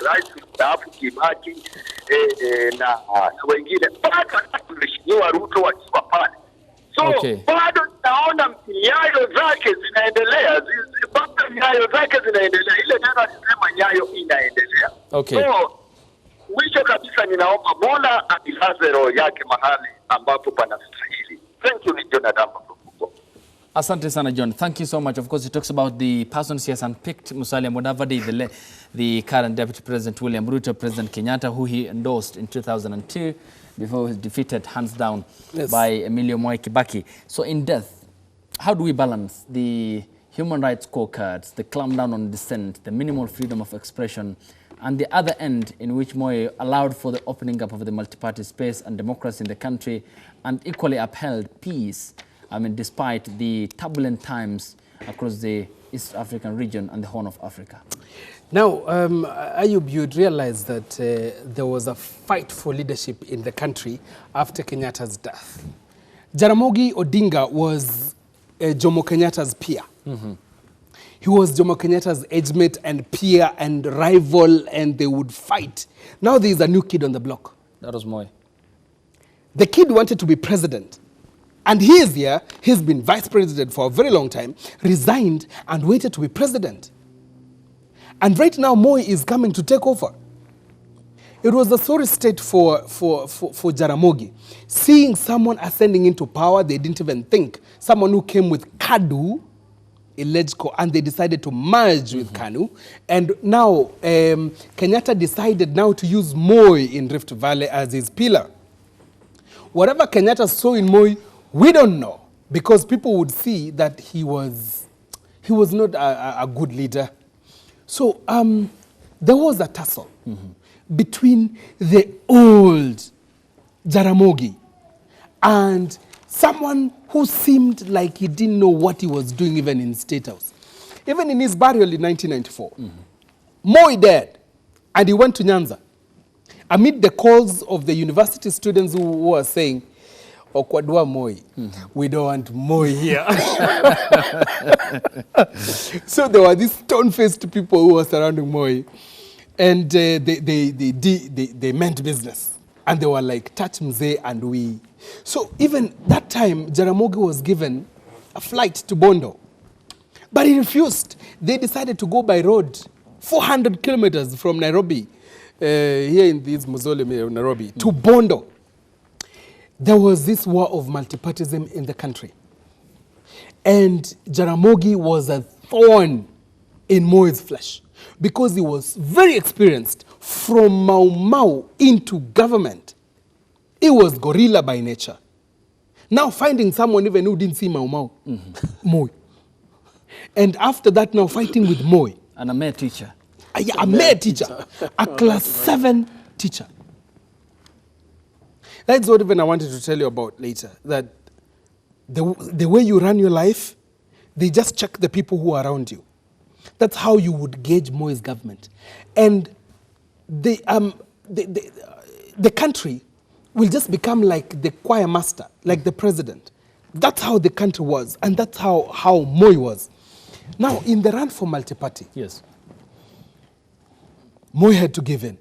Rais mstaafu Kibaki na wengine, bado Mheshimiwa Ruto wakiwa pale. So bado naona nyayo zake zinaendelea, ile neno alisema nyayo inaendelea. So mwisho kabisa ninaomba Mola atilaze roho yake mahali ambapo panastahili. Thank you, Jonathan. Asante sana, John. Thank you so much. Of course, he talks about the persons he has unpicked, Musalia Mudavadi, the current Deputy President William Ruto, President Kenyatta, who he endorsed in 2002 before he was defeated hands down by Emilio Mwai Kibaki. So in death, how do we balance the human rights scorecards, the clampdown on dissent, the minimal freedom of expression, and the other end in which Moi allowed for the opening up of the multi-party space and democracy in the country, and equally upheld peace, despite the turbulent times across the East African region and the Horn of Africa? Now, Ayub, you'd realize that there was a fight for leadership in the country after Kenyatta's death. Jaramogi Odinga was Jomo Kenyatta's peer. He was Jomo Kenyatta's age mate and peer and rival, and they would fight. Now there is a new kid on the block. That was Moi. The kid wanted to be president. And he is here, he's been vice president for a very long time, resigned and waited to be president. And right now, Moi is coming to take over. It was a sorry state for Jaramogi. Seeing someone ascending into power, they didn't even think. Someone who came with KADU, and they decided to merge with KANU. And now, Kenyatta decided now to use Moi in Rift Valley as his pillar. Whatever Kenyatta saw in Moi, we don't know, because people would see that he was not a good leader. So there was a tussle between the old Jaramogi and someone who seemed like he didn't know what he was doing even in State House. Even in his burial in 1994, Moi died, and he went to Nyanza amid the calls of the university students who were saying, Okwadwa Moi, we don't want Moi here. So there were these stone-faced people who were surrounding Moi, and they meant business. And they were like, touch Mzee and we. So even that time, Jaramogi was given a flight to Bondo. But he refused. They decided to go by road, 400 kilometers from Nairobi, here in this mausoleum in Nairobi, to Bondo. There was this war of multipartyism in the country. And Jaramogi was a thorn in Moi's flesh because he was very experienced from Mau Mau into government. He was gorilla by nature. Now finding someone even who didn't see Mau Mau, Moi. And after that, now fighting with Moi. And a mere teacher. Yeah, a mere teacher. A class 7 teacher. That's what even I wanted to tell you about later. That the way you run your life, they just check the people who are around you. That's how you would gauge Moi's government. And the country will just become like the choir master, like the president. That's how the country was, and that's how Moi was. Now, in the run for multi-party, yes, Moi had to give in.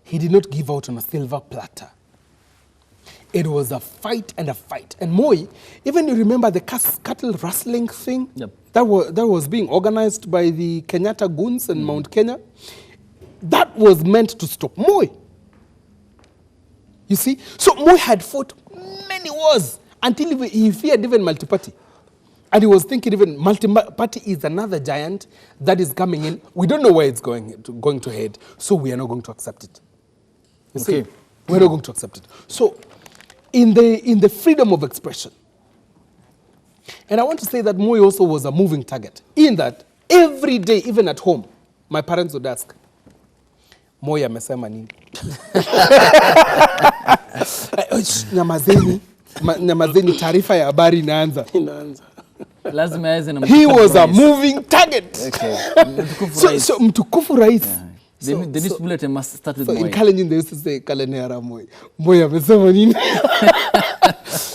He did not give out on a silver platter. It was a fight and a fight. And Moi, even you remember the cattle rustling thing? Yep. That was being organized by the Kenyatta goons in Mount Kenya. That was meant to stop Moi. You see? So Moi had fought many wars until he feared even multi-party. And he was thinking even multi-party is another giant that is coming in. We don't know where it's going to head, so we are not going to accept it. You see? We're not going to accept it. So in the freedom of expression, and I want to say that Moi also was a moving target, in that every day, even at home, my parents would ask, Moi amesema nini? Nyamazeni, taarifa ya habari inaanza. He was a moving target. Okay. So mtukufu rais. The news bulletin must start with Moi. In Kalenjin, they used to say, Kalenera Moi. Moi amesema nini?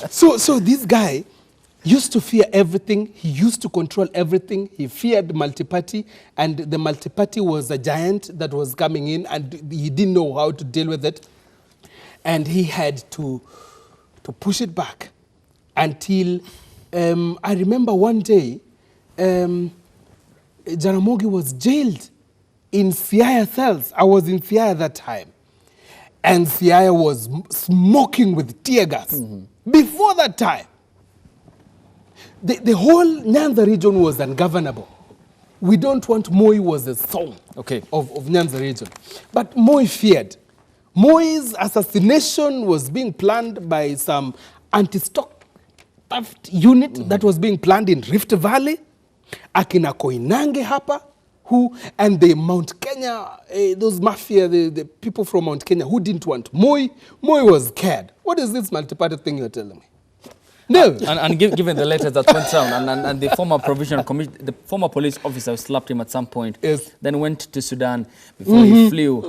So this guy used to fear everything. He used to control everything. He feared multi-party, and the multi-party was a giant that was coming in, and he didn't know how to deal with it. And he had to push it back until, I remember one day, Jaramogi was jailed in Siaya cells. I was in Siaya that time. And Siaya was smoking with tear gas. Before that time, the whole Nyanza region was ungovernable. We don't want Moi was a song of Nyanza region. But Moi feared. Moi's assassination was being planned by some anti-stock theft unit that was being planned in Rift Valley. Akina Koinange hapa, and the Mount Kenya, those mafia, the people from Mount Kenya who didn't want Moi. Moi was scared. What is this multi-party thing you're telling me? No. and given the letters that went down, and the former provisional commission, the former police officer slapped him at some point, then went to Sudan before he flew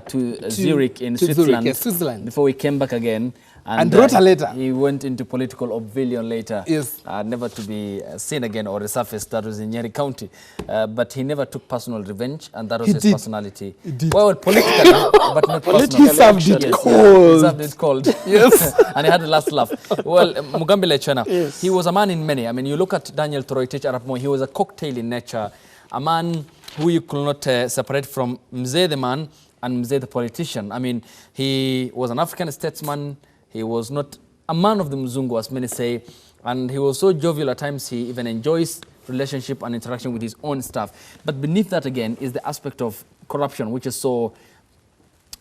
to Zurich in Switzerland, Switzerland, before he came back again. And wrote a letter. He went into political oblivion later, Yes. Never to be seen again or resurfaced. That was in Nyeri County. But he never took personal revenge, and that was his personality. Well, politically, but not personally. He served it cold. He served it cold. Yes. And he had the last laugh. Well, Mugambi Lechana, he was a man in many. I mean, you look at Daniel Toroitich Arap Moi, he was a cocktail in nature, a man who you could not separate from Mzee the man and Mzee the politician. I mean, he was an African statesman. He was not a man of the Mzungu, as many say, and he was so jovial at times he even enjoys relationship and interaction with his own staff. But beneath that again is the aspect of corruption, which is so,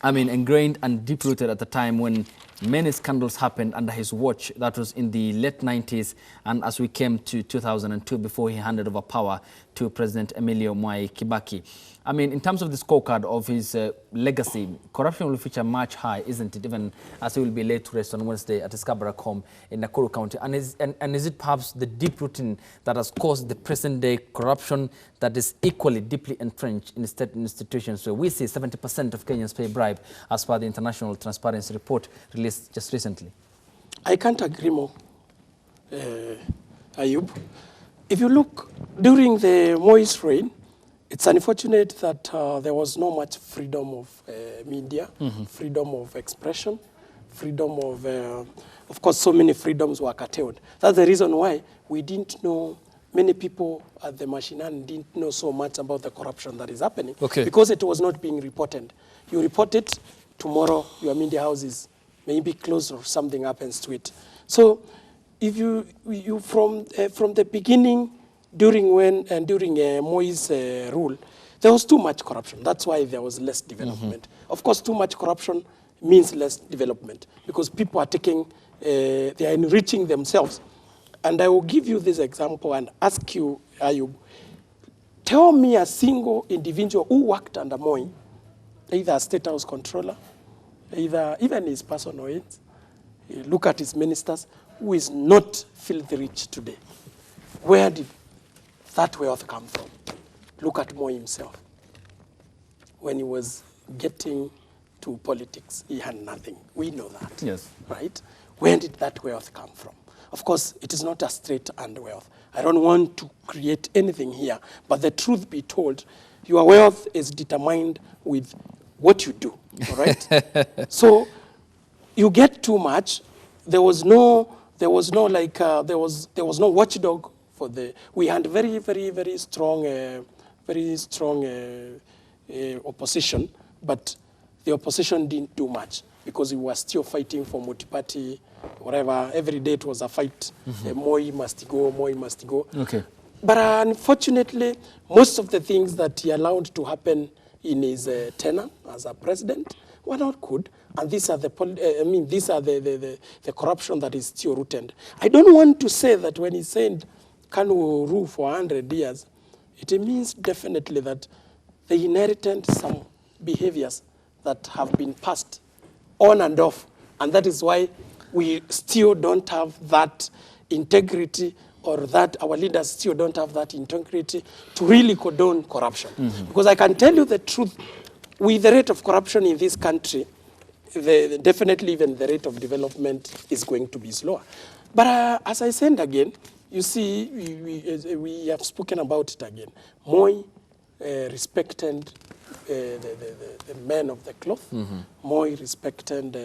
I mean, ingrained and deep-rooted at the time when many scandals happened under his watch. That was in the late 90s, and as we came to 2002, before he handed over power to President Emilio Mwai Kibaki. I mean, in terms of the scorecard of his legacy, corruption will feature much high, isn't it? Even as he will be laid to rest on Wednesday at his Kabarak home in Nakuru County. And is it perhaps the deep rooting that has caused the present-day corruption that is equally deeply entrenched in state institutions, where we see 70% of Kenyans pay bribe, as per the International Transparency Report released just recently? I can't agree more, Ayub. If you look during the Moi's reign, it's unfortunate that there was not much freedom of media, freedom of expression, freedom of course, so many freedoms were curtailed. That's the reason why we didn't know, many people at the Mashinani didn't know so much about the corruption that is happening, because it was not being reported. You report it, tomorrow your media houses may be closed or something happens to it. So if you from the beginning, during Moi's rule, there was too much corruption. That's why there was less development. Of course, too much corruption means less development, because people are taking, they are enriching themselves And I will give you this example and ask you, Ayub, tell me a single individual who worked under Moi, either a State House controller, either even his personal aides, look at his ministers, who is not filthy rich today. Where did that wealth come from? Look at Moi himself. When he was getting to politics, he had nothing. We know that. Yes. Right? Where did that wealth come from? Of course, it is not a straight and wealth. I don't want to create anything here, but the truth be told, your wealth is determined with what you do, all right? So you get too much. There was no watchdog for the. We had very strong opposition, but the opposition didn't do much because we were still fighting for multi-party, whatever. Every day it was a fight. Moi must go, Moi must go. Okay. But unfortunately, most of the things that he allowed to happen in his tenure as a president were not good. And these are the corruption that is still rooted. I don't want to say that when he said Kanu rule for 100 years, it means definitely that they inherited some behaviors that have been passed on and off. And that is why we still don't have that integrity, or that our leaders still don't have that integrity to really condone corruption. Because I can tell you the truth, with the rate of corruption in this country, definitely even the rate of development is going to be slower. But as I said again, you see, we have spoken about it again. Moi respected the men of the cloth. Moi respected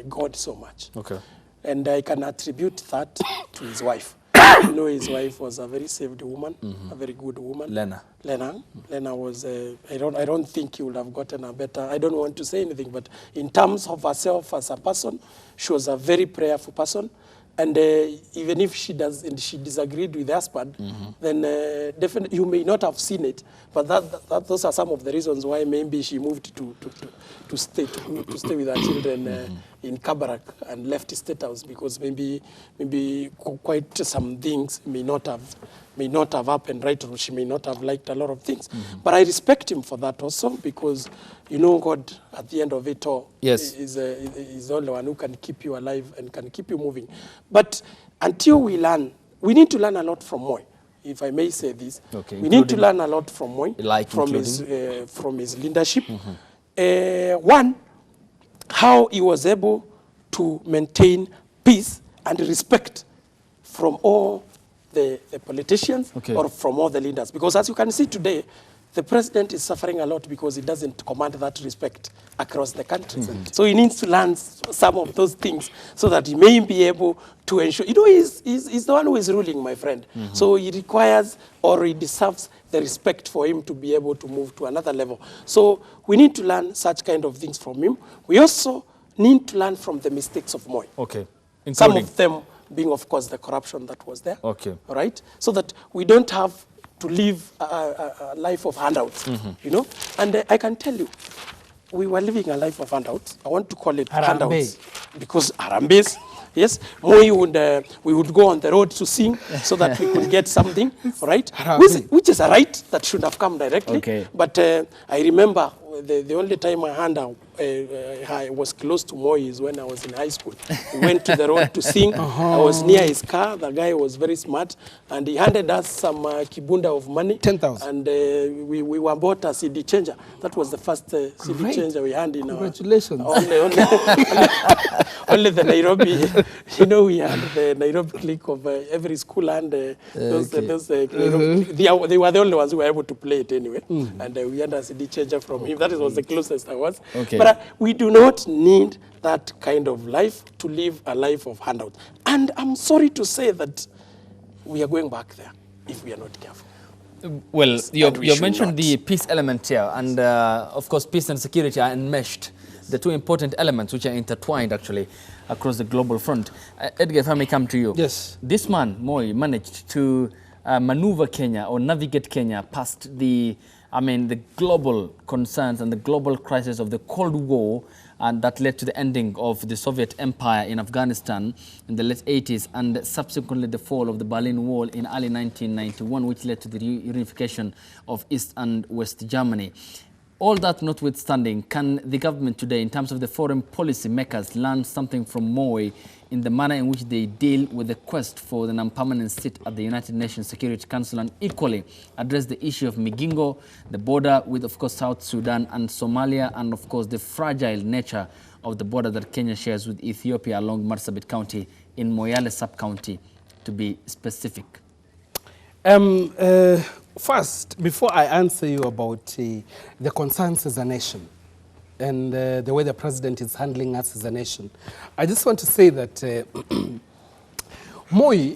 God so much. Okay. And I can attribute that to his wife. You know, his wife was a very saved woman, a very good woman. Lena. Lena was, I don't think he would have gotten a better, I don't want to say anything, but in terms of herself as a person, she was a very prayerful person. And even if she disagreed with her husband, then definitely you may not have seen it. But those are some of the reasons why maybe she moved to stay with her children in Kabarak and left State House, because maybe quite some things may not have happened, right? Or she may not have liked a lot of things. But I respect him for that also, because you know God at the end of it all is the only one who can keep you alive and can keep you moving. But until we learn, we need to learn a lot from Moi, if I may say this. Okay, we need to learn a lot from Moi, from his leadership. One, how he was able to maintain peace and respect from all the politicians or from all the leaders. Because as you can see today, the president is suffering a lot because he doesn't command that respect across the country. So he needs to learn some of those things so that he may be able to ensure. You know, he's the one who is ruling, my friend. So he requires, or he deserves, the respect for him to be able to move to another level. So we need to learn such kind of things from him. We also need to learn from the mistakes of Moi. Okay. Some of them being, of course, the corruption that was there. Okay. All right? So that we don't have to live a life of handouts, you know? And I can tell you, we were living a life of handouts. I want to call it handouts. Because Harambes, yes. We would go on the road to sing so that we could get something, right? Which is a right that should have come directly. Okay. But I remember the only time I was close to Moi is when I was in high school. We went to the road to sing. I was near his car. The guy was very smart. And he handed us some kibunda of money. 10,000. And we were bought a CD changer. That was the first CD changer we had in Congratulations. Only the Nairobi, you know, we had the Nairobi clique of every school, and those Nairobi, they were the only ones who were able to play it anyway. And we had a CD changer from him. That was the closest I was. Okay. But we do not need that kind of life to live a life of handout. And I'm sorry to say that we are going back there if we are not careful. Well, you mentioned the peace element here, and of course peace and security are enmeshed, the two important elements which are intertwined actually across the global front. Edgar, if I may come to you. Yes. This man, Moi, managed to maneuver Kenya or navigate Kenya past the global concerns and the global crisis of the Cold War and that led to the ending of the Soviet Empire in Afghanistan in the late 80s, and subsequently the fall of the Berlin Wall in early 1991, which led to the reunification of East and West Germany. All that notwithstanding, can the government today, in terms of the foreign policy makers, learn something from Moi in the manner in which they deal with the quest for the non-permanent seat at the United Nations Security Council, and equally address the issue of Migingo, the border with, of course, South Sudan and Somalia, and, of course, the fragile nature of the border that Kenya shares with Ethiopia along Marsabit County in Moyale sub-county, to be specific? First, before I answer you about the concerns as a nation and the way the president is handling us as a nation, I just want to say that Moi,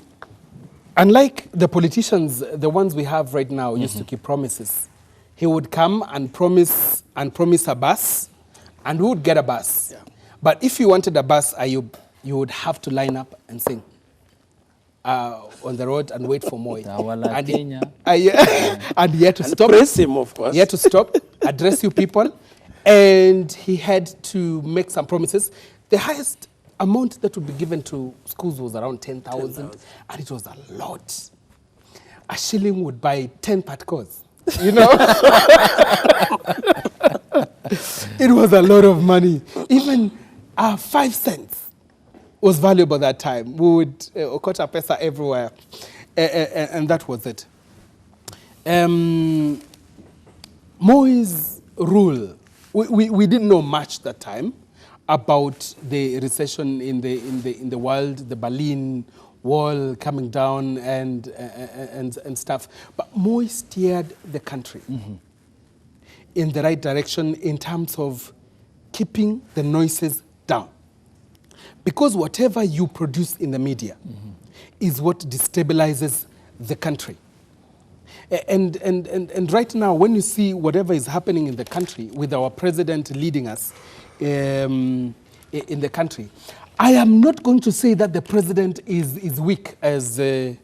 unlike the politicians, the ones we have right now, used to keep promises. He would come and promise a bus, and we would get a bus. Yeah. But if you wanted a bus, Ayub, you would have to line up and sing on the road and wait for Moi. And he had to stop. Praise him, of course. He had to stop, address you people, and he had to make some promises. The highest amount that would be given to schools was around 10,000, and it was a lot. A shilling would buy 10 patkos, you know? It was a lot of money. Even 5 cents was valuable that time. We would okota pesa everywhere, and that was it. Moi's rule, we didn't know much that time about the recession in the world, the Berlin Wall coming down and stuff. But Moi steered the country in the right direction in terms of keeping the noises down. Because whatever you produce in the media is what destabilizes the country. And right now, when you see whatever is happening in the country with our president leading us in the country, I am not going to say that the president is weak, as the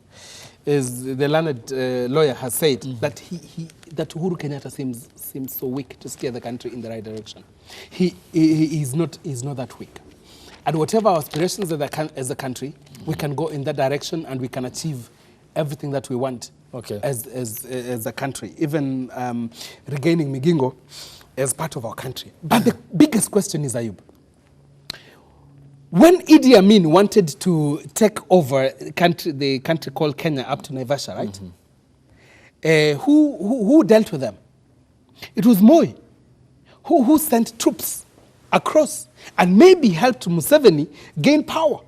learned lawyer has said, that that Uhuru Kenyatta seems so weak to steer the country in the right direction. He is not that weak. And whatever our aspirations as a country, we can go in that direction and we can achieve everything that we want as a country, even regaining Migingo as part of our country. But the biggest question is, Ayub, when Idi Amin wanted to take over the country called Kenya up to Naivasha, right? Who dealt with them? It was Moi, who sent troops across and maybe helped Museveni gain power,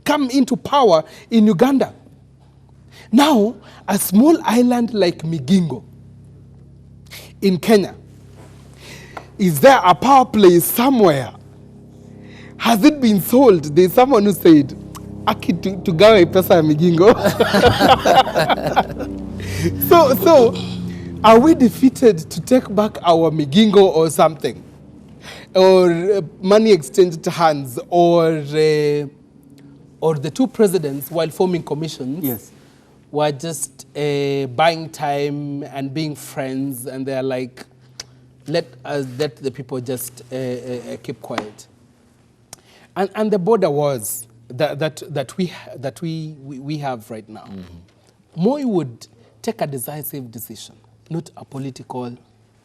come into power in Uganda. Now, a small island like Migingo in Kenya, is there a power place somewhere? Has it been sold? There's someone who said, Aki to gawa pesa Migingo. So, are we defeated to take back our Migingo or something? Or money exchanged hands, or the two presidents, while forming commissions, were just buying time and being friends, and they're like, let the people just keep quiet. And the border was that we have right now. Moi would take a decisive decision, not a political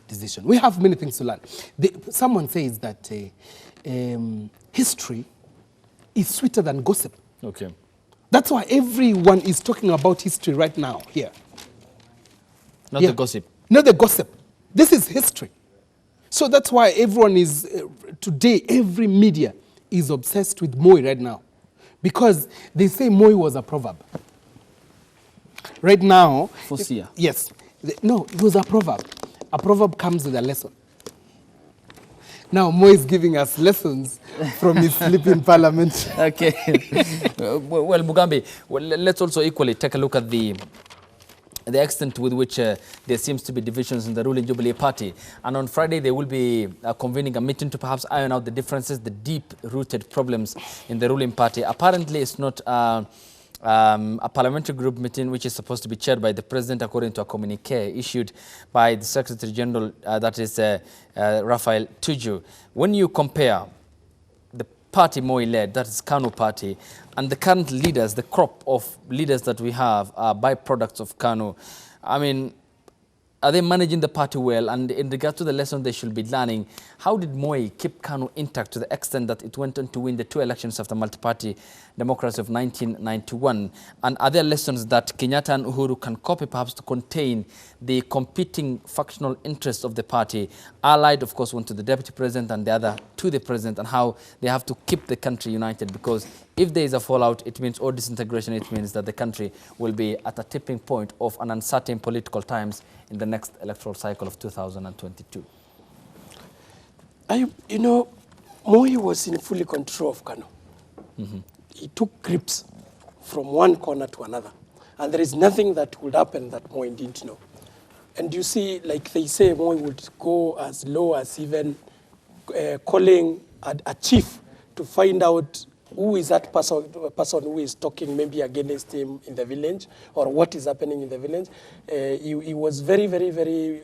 decision. We have many things to learn. Someone says that history is sweeter than gossip. Okay. That's why everyone is talking about history right now here. Not the gossip. Not the gossip. This is history. So that's why everyone is, today, every media is obsessed with Moi right now. Because they say Moi was a proverb. Right now... Fosia. Yes. No, it was a proverb. A proverb comes with a lesson. Now, Moi is giving us lessons from his sleep in parliament. Okay. Well, Mugambi, let's also equally take a look at the extent with which there seems to be divisions in the ruling Jubilee Party. And on Friday, they will be convening a meeting to perhaps iron out the differences, the deep-rooted problems in the ruling party. Apparently, it's not a parliamentary group meeting which is supposed to be chaired by the president according to a communique issued by the Secretary General, that is Raphael Tuju. When you compare the party Moi led, that is KANU party, and the current leaders, the crop of leaders that we have are byproducts of KANU, I mean, are they managing the party well? And in regard to the lesson they should be learning, how did Moi keep KANU intact to the extent that it went on to win the 2 elections after multi-party democracy of 1991? And are there lessons that Kenyatta and Uhuru can copy perhaps to contain the competing factional interests of the party, allied, of course, one to the deputy president and the other to the president, and how they have to keep the country united? Because if there is a fallout, it means, or disintegration, it means that the country will be at a tipping point of an uncertain political times in the next electoral cycle of 2022. You know, Moi was in full control of KANU. He took grips from one corner to another. And there is nothing that would happen that Moi didn't know. And you see, like they say, Moi would go as low as even calling a chief to find out who is that person who is talking maybe against him in the village, or what is happening in the village. He was very, very, very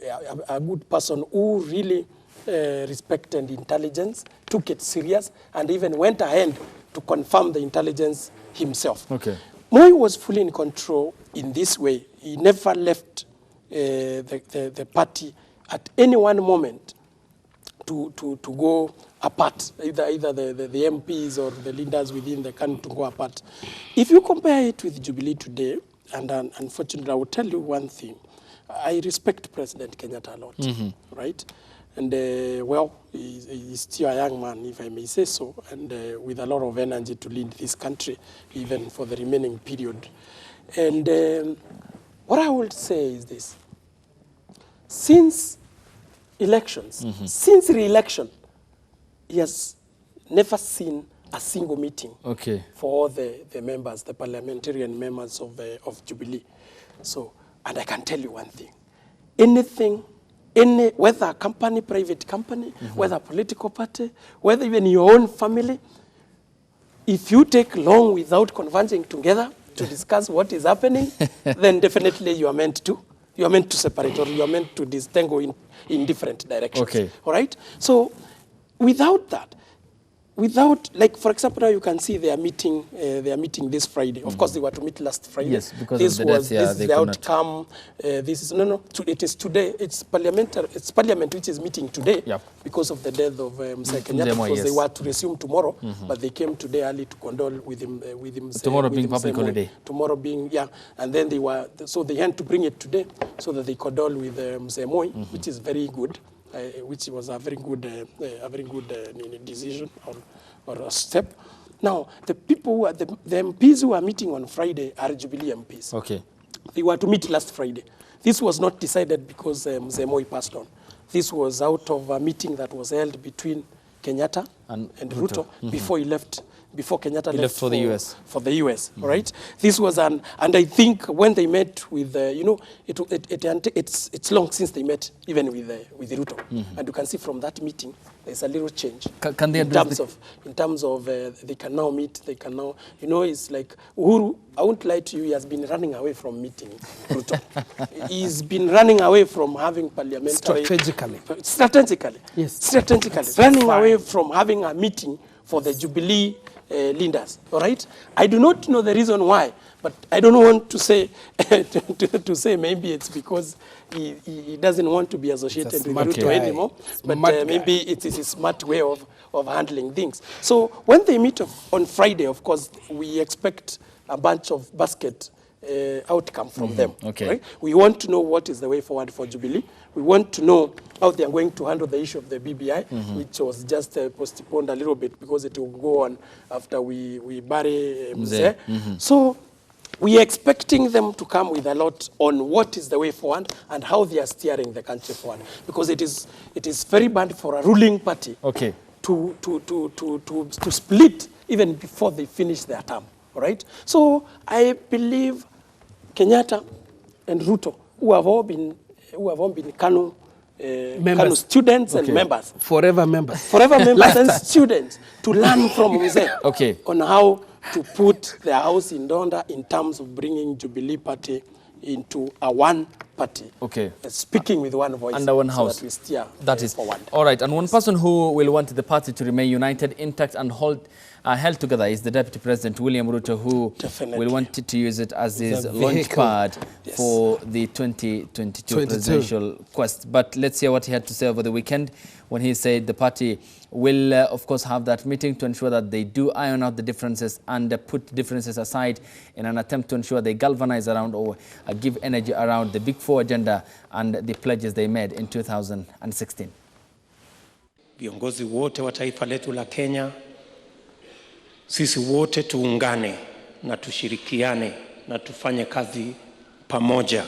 a good person who really respected intelligence, took it serious, and even went ahead to confirm the intelligence himself. Okay. Moi was fully in control in this way. He never left the party at any one moment to go apart, either the MPs or the leaders within the country to go apart. If you compare it with Jubilee today, and unfortunately, I will tell you one thing. I respect President Kenyatta a lot, right? And, well, he's still a young man, if I may say so, and with a lot of energy to lead this country, even for the remaining period. And what I would say is this. Since elections, since re-election, he has never seen a single meeting for all the members, the parliamentarian members of Jubilee. So, and I can tell you one thing. Anything, whether a company, private company, whether a political party, whether even your own family, if you take long without conversing together to discuss what is happening, then definitely you are meant to separate, or you are meant to disentangle in different directions. Okay. All right? So without that, like, for example, now you can see they are meeting this Friday. Of course, they were to meet last Friday. Yes, because this of the death, this is the outcome. This is, it is today. It's Parliament which is meeting today because of the death of Mr. Kenyatta, because they were to resume tomorrow, but they came today early to condole with him. Tomorrow being public holiday. Tomorrow being, and then they had to bring it today so that they condole with Mr. Moi, which is very good. Which was a very good decision or a step. Now, the people who are the MPs who are meeting on Friday are Jubilee MPs. Okay. They were to meet last Friday. This was not decided because Mzee Moi passed on. This was out of a meeting that was held between Kenyatta and Ruto before he left. Before Kenyatta left for the US. For the US, all right? This was and I think when they met with, it's long since they met, even with Ruto. And you can see from that meeting, there's a little change. Can they in terms of they can now meet, they can now, it's like Uhuru, I won't lie to you, he has been running away from meeting Ruto. He's been running away from having parliamentary... Strategically. Yes. Strategically. Running away from having a meeting for the Jubilee leaders, all right? I do not know the reason why, but I don't want to say to say maybe it's because he doesn't want to be associated with Ruto anymore, but maybe it is a smart way of handling things. So when they meet on Friday, of course, we expect a bunch of basket outcome from them. Okay. Right? We want to know what is the way forward for Jubilee. We want to know how they are going to handle the issue of the BBI, which was just postponed a little bit because it will go on after we bury Mzee. So we are expecting them to come with a lot on what is the way forward and how they are steering the country forward. Because it is very bad for a ruling party to split even before they finish their term. All right? So I believe Kenyatta and Ruto, who have all been KANU students and members. Forever members. Forever members and students to learn from Mzee on how to put the house in order in terms of bringing Jubilee Party into a one party. Okay. Speaking with one voice. Under one house. So that we steer that is forward. All right. And one person who will want the party to remain united, intact, and held together is the Deputy President, William Ruto, who will want to use it as his launch pad for the 2022 presidential quest. But let's hear what he had to say over the weekend when he said the party will, of course, have that meeting to ensure that they do iron out the differences and put differences aside in an attempt to ensure they galvanize around or give energy around the Big Four agenda and the pledges they made in 2016. Viongozi wote wa taifa letu la Kenya, sisi wote tuungane na tushirikiane na tufanye kazi pamoja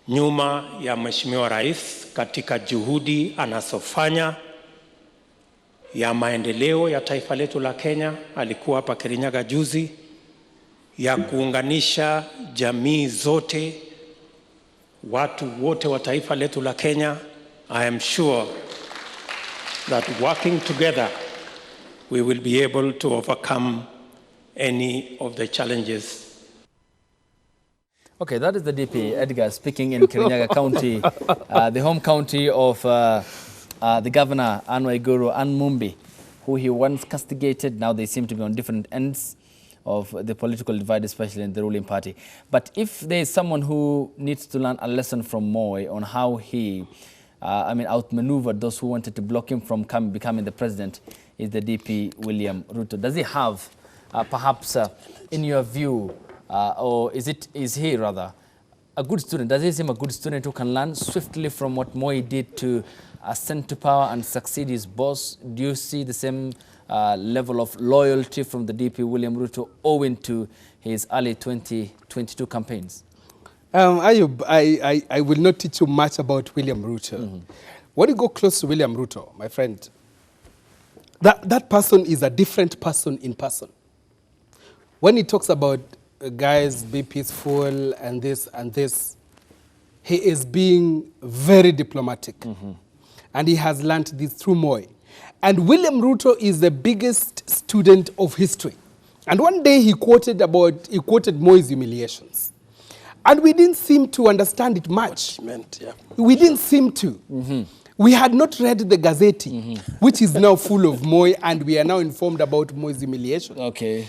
nyuma ya Mheshimiwa Rais katika juhudi anazofanya ya maendeleo ya taifa letu la Kenya. Alikuwa hapa Kirinyaga juzi, ya kuunganisha jamii zote, watu wote wa taifa letu la Kenya. I am sure that working together we will be able to overcome any of the challenges. Okay, that is the DP, Edgar, speaking in Kirinyaga County, the home county of the governor, Anne Waiguru, Anne Mumbi, who he once castigated. Now they seem to be on different ends of the political divide, especially in the ruling party. But if there is someone who needs to learn a lesson from Moi on how he, outmaneuvered those who wanted to block him from becoming the president, is the DP, William Ruto. Does he have, perhaps, in your view, or is he rather a good student? Does he seem a good student who can learn swiftly from what Moi did to ascend to power and succeed his boss? Do you see the same level of loyalty from the DP, William Ruto, owing to his early 2022 campaigns? Ayub, I will not teach you much about William Ruto. When you go close to William Ruto, my friend, that person is a different person in person. When he talks about guys, be peaceful and this, he is being very diplomatic. And he has learned this through Moi. And William Ruto is the biggest student of history. And one day he quoted Moi's humiliations. And we didn't seem to understand it much. What he meant, yeah. We didn't seem to. We had not read the Gazette, which is now full of Moi, and we are now informed about Moi's humiliation. Okay.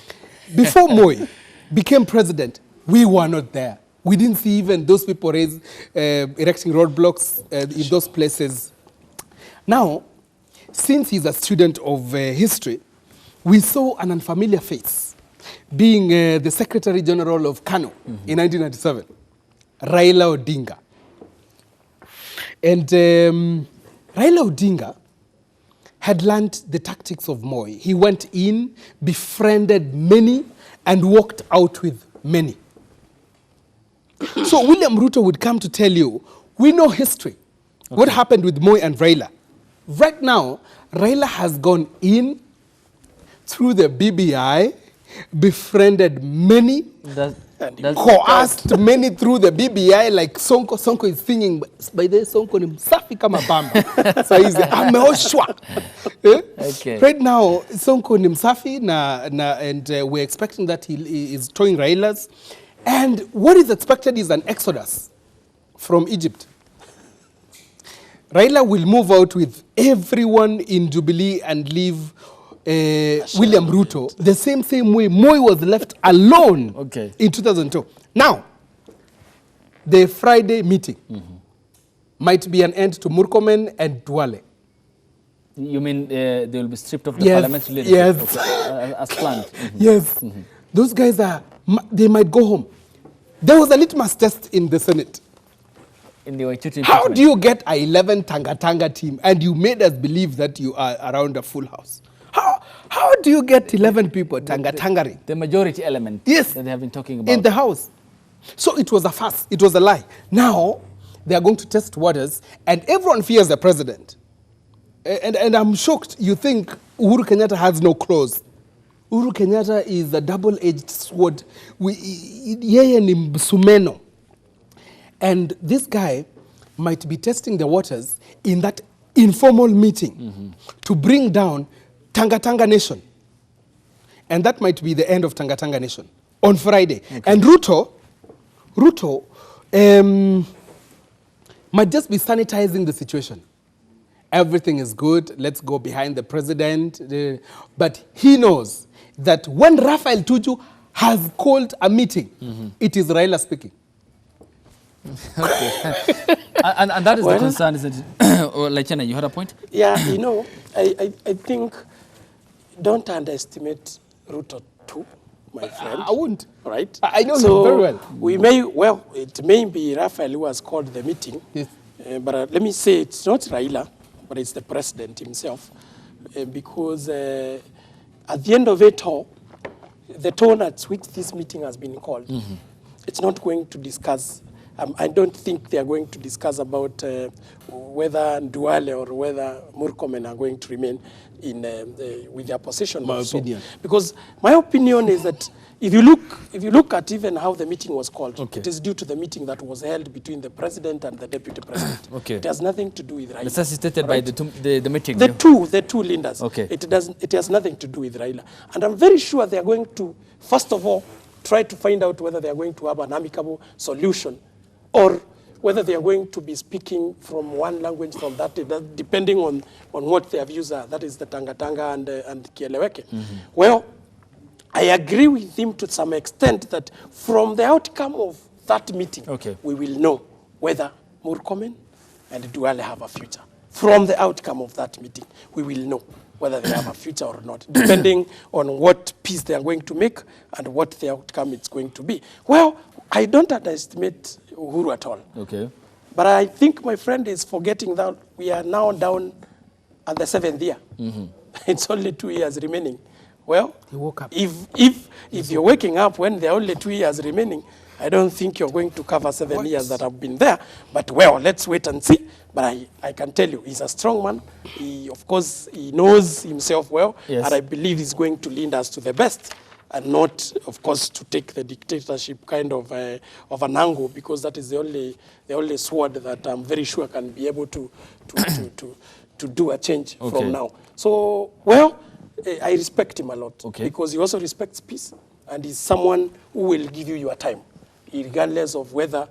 Before Moi became president, we were not there. We didn't see even those people erecting roadblocks in those places. Now, since he's a student of history, we saw an unfamiliar face, being the Secretary General of Kano in 1997, Raila Odinga. And Raila Odinga had learned the tactics of Moi. He went in, befriended many, and walked out with many. So William Ruto would come to tell you, we know history. Okay. What happened with Moi and Raila? Right now, Raila has gone in through the BBI, befriended many, coerced many through the BBI, like Sonko. Sonko is singing, by the Sonko ni msafi kama bamba. So he's ameoshwa. Okay. Right now, Sonko ni msafi and we're expecting that he is towing Raila's. And what is expected is an exodus from Egypt. Raila will move out with everyone in Jubilee and leave William Ruto the same way Moi was left alone in 2002. Now, the Friday meeting might be an end to Murkomen and Duale. You mean they will be stripped of the parliamentary leadership? Yes. As planned? Yes. Those guys they might go home. There was a litmus test in the Senate. How do you get a 11 Tanga team and you made us believe that you are around a full house? How do you get 11 people Tangering? The majority element that they have been talking about. In the house. So it was a farce. It was a lie. Now, they are going to test waters and everyone fears the president. And I'm shocked you think Uhuru Kenyatta has no claws. Uhuru Kenyatta is a double-edged sword. Yeye ni msumeno. And this guy might be testing the waters in that informal meeting to bring down Tanga Nation. And that might be the end of Tanga Nation on Friday. Okay. And Ruto might just be sanitizing the situation. Everything is good. Let's go behind the president. But he knows that when Raphael Tuju has called a meeting, it is Raila speaking. Okay. and that is the concern, isn't it? Lachana, you had a point? Yeah, you know, I think don't underestimate Ruto too, my friend. I wouldn't. Right? I know him very well. It may be Raphael who has called the meeting. Yes. But let me say it's not Raila, but it's the president himself. Because at the end of it all, the tone at which this meeting has been called, it's not going to discuss. I don't think they are going to discuss about whether Nduale or whether Murkomen are going to remain in with their position. My opinion. Because my opinion is that if you look at even how the meeting was called, it is due to the meeting that was held between the president and the deputy president. Okay. It has nothing to do with Raila. Necessitated by the meeting. The two leaders. Okay. It has nothing to do with Raila. And I'm very sure they are going to, first of all, try to find out whether they are going to have an amicable solution or whether they are going to be speaking from one language from that, depending on what their views are. That is the Tanga and Kieleweke. Well, I agree with him to some extent that from the outcome of that meeting, we will know whether Murkomen and Duale have a future. From the outcome of that meeting, we will know whether they have a future or not, depending on what peace they are going to make and what the outcome is going to be. Well, I don't underestimate Uhuru at all. Okay. But I think my friend is forgetting that we are now down at the 7th year. It's only 2 years remaining. Well, he woke up. If you're waking up when there are only 2 years remaining, I don't think you're going to cover 7 years that have been there. But well, let's wait and see. But I can tell you, he's a strong man. Of course, he knows himself well. Yes. And I believe he's going to lead us to the best and not, of course, to take the dictatorship kind of an angle, because that is the only sword that I'm very sure can be able to do a change from now. So, well, I respect him a lot because he also respects peace, and he's someone who will give you your time, regardless of whether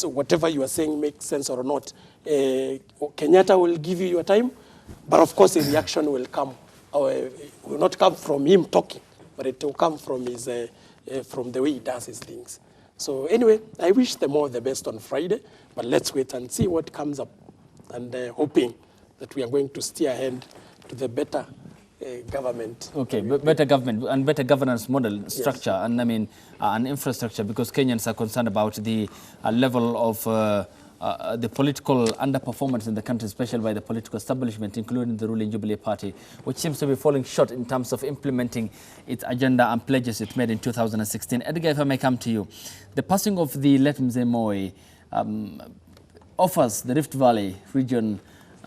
whatever you are saying makes sense or not. Kenyatta will give you your time, but of course the reaction will come. Will not come from him talking, but it will come from from the way he does his things. So anyway, I wish them all the best on Friday, but let's wait and see what comes up, and hoping that we are going to steer ahead to the better government. Okay, better government and better governance model, structure, and I mean an infrastructure, because Kenyans are concerned about the level of the political underperformance in the country, especially by the political establishment, including the ruling Jubilee Party, which seems to be falling short in terms of implementing its agenda and pledges it made in 2016. Edgar, if I may come to you, the passing of the late Mzee Moi offers the Rift Valley region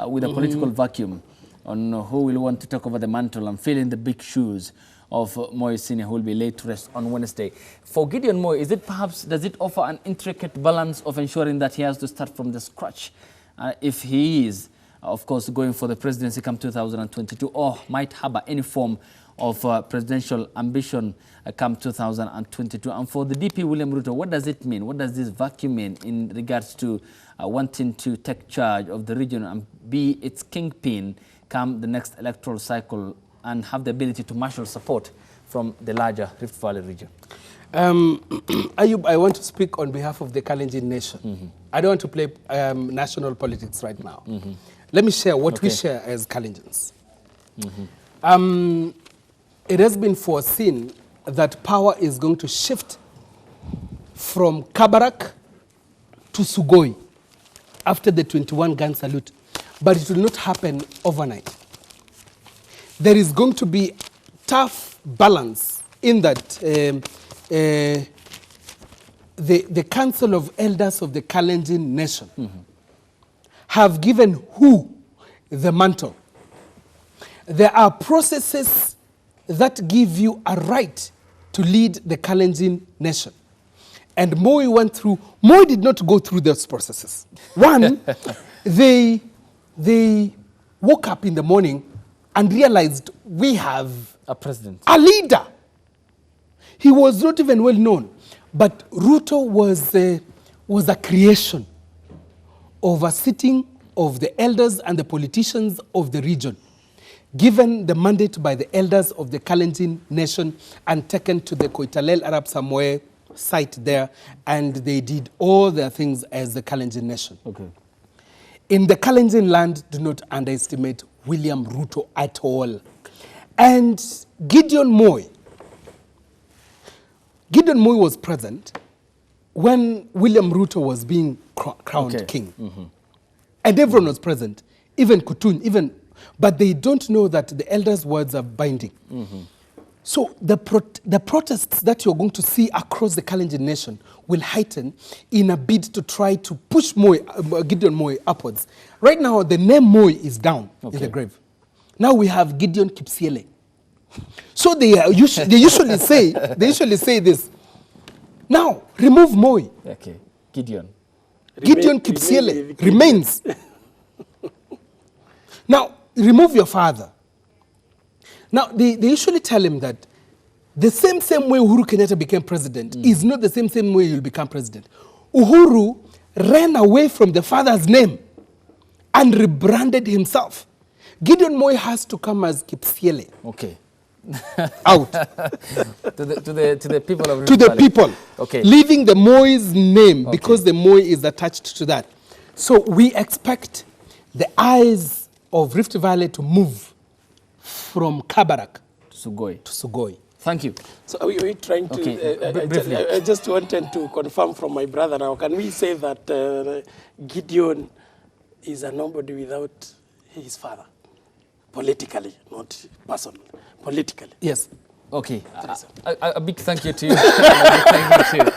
with a political vacuum on who will want to take over the mantle and fill in the big shoes of Moi Senior, who will be laid to rest on Wednesday. For Gideon Moi, does it offer an intricate balance of ensuring that he has to start from the scratch if he is, of course, going for the presidency come 2022, or might harbor any form of presidential ambition come 2022? And for the DP, William Ruto, what does it mean? What does this vacuum mean in regards to wanting to take charge of the region and be its kingpin come the next electoral cycle and have the ability to marshal support from the larger Rift Valley region? Ayub, I want to speak on behalf of the Kalenjin nation. I don't want to play national politics right now. Let me share what we share as Kalenjins. It has been foreseen that power is going to shift from Kabarak to Sugoi after the 21-gun salute, but it will not happen overnight. There is going to be tough balance in that the Council of Elders of the Kalenjin Nation have given who the mantle. There are processes that give you a right to lead the Kalenjin Nation. And Moi did not go through those processes. One, they woke up in the morning and realized we have a president, a leader He was not even well known. But Ruto was a creation of a sitting of the elders and the politicians of the region, given the mandate by the elders of the Kalenjin nation and taken to the Koitalel Arab Samoe site there, and they did all their things as the Kalenjin nation. Okay. In the Kalenjin land, do not underestimate William Ruto at all. And Gideon Moi was present when William Ruto was being crowned king. And everyone was present, even Kutun, but they don't know that the elders' words are binding. So the protests that you're going to see across the Kalenjin nation will heighten in a bid to try to push Gideon Moi upwards. Right now, the name Moi is down in the grave. Now we have Gideon Kipsiele. So they usually say this. Now remove Moi. Okay, Gideon Kipsiele remains. Now remove your father. Now they usually tell him that the same way Uhuru Kenyatta became president is not the same way you'll become president. Uhuru ran away from the father's name and rebranded himself. Gideon Moi has to come as Kipsiele. Okay. Out. to the people of Rift To the Valley. people. Okay. Leaving the Moi's name because the Moi is attached to that. So we expect the eyes of Rift Valley to move from Kabarak to Sugoi. Thank you. So are we trying to... Okay, briefly. I just wanted to confirm from my brother now. Can we say that Gideon is a nobody without his father? Politically, not personally. Politically. Yes. Okay. A big thank you to you. A big thank you to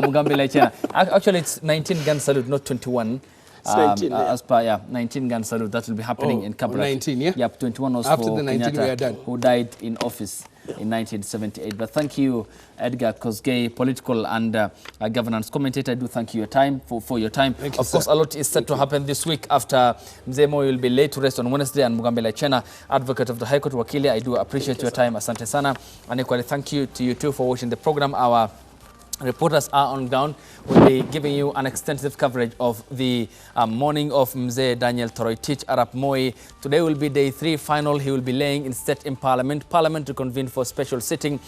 Mugambi Laichena. Actually, it's 19 gun salute, not 21. It's 19, As per 19 gun salute, that will be happening in Kabrak. 19, yeah? Yep, 21 was After for the 19 Kenyatta, we are done. who died in office in 1978. But thank you, Edgar Kosgei, political and governance commentator. I do thank you for your time. Thank you, of course, a lot is set to happen this week after Mzee Moi will be laid to rest on Wednesday, and Mugambi Laichena, advocate of the High Court, Wakili. I do appreciate your time. Asante sana. And equally, thank you to you too for watching the program. Our reporters are on ground. We'll be giving you an extensive coverage of the morning of Mzee Daniel Toroitich Arap Moi. Today will be day 3 final. He will be laying in state in Parliament. Parliament to convene for special sitting.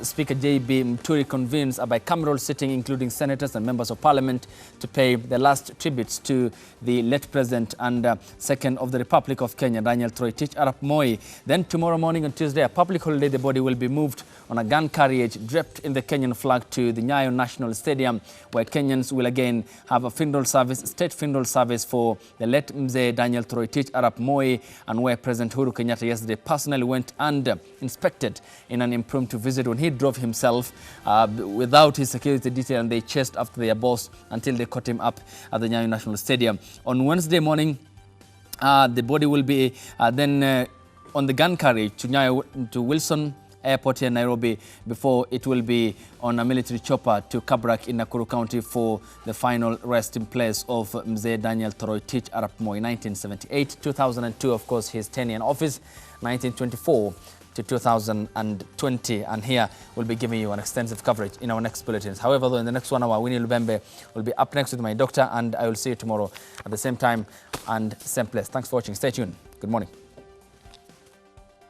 Speaker J.B. Muturi convenes a bicameral sitting, including senators and members of Parliament, to pay the last tributes to the late President and Second of the Republic of Kenya, Daniel Toroitich Arap Moi. Then tomorrow morning on Tuesday, a public holiday, the body will be moved on a gun carriage draped in the Kenyan flag to the Nyayo National Stadium, where Kenyans will again have a funeral service, state funeral service for the late Mzee Daniel Toroitich Arap Moi, and where President Uhuru Kenyatta yesterday personally went and inspected in an impromptu visit when he drove himself without his security detail, and they chased after their boss until they caught him up at the Nyayo National Stadium. On Wednesday morning, the body will be then on the gun carriage to Wilson Airport here in Nairobi, before it will be on a military chopper to Kabrak in Nakuru County for the final resting place of Mzee Daniel Toroitich Arap Moi, 1978, 2002, of course, his tenure in office, 1924 to 2020. And here we'll be giving you an extensive coverage in our next bulletins. However, though, in the next 1 hour, Winnie Lubembe will be up next with my doctor, and I will see you tomorrow at the same time and same place. Thanks for watching. Stay tuned. Good morning.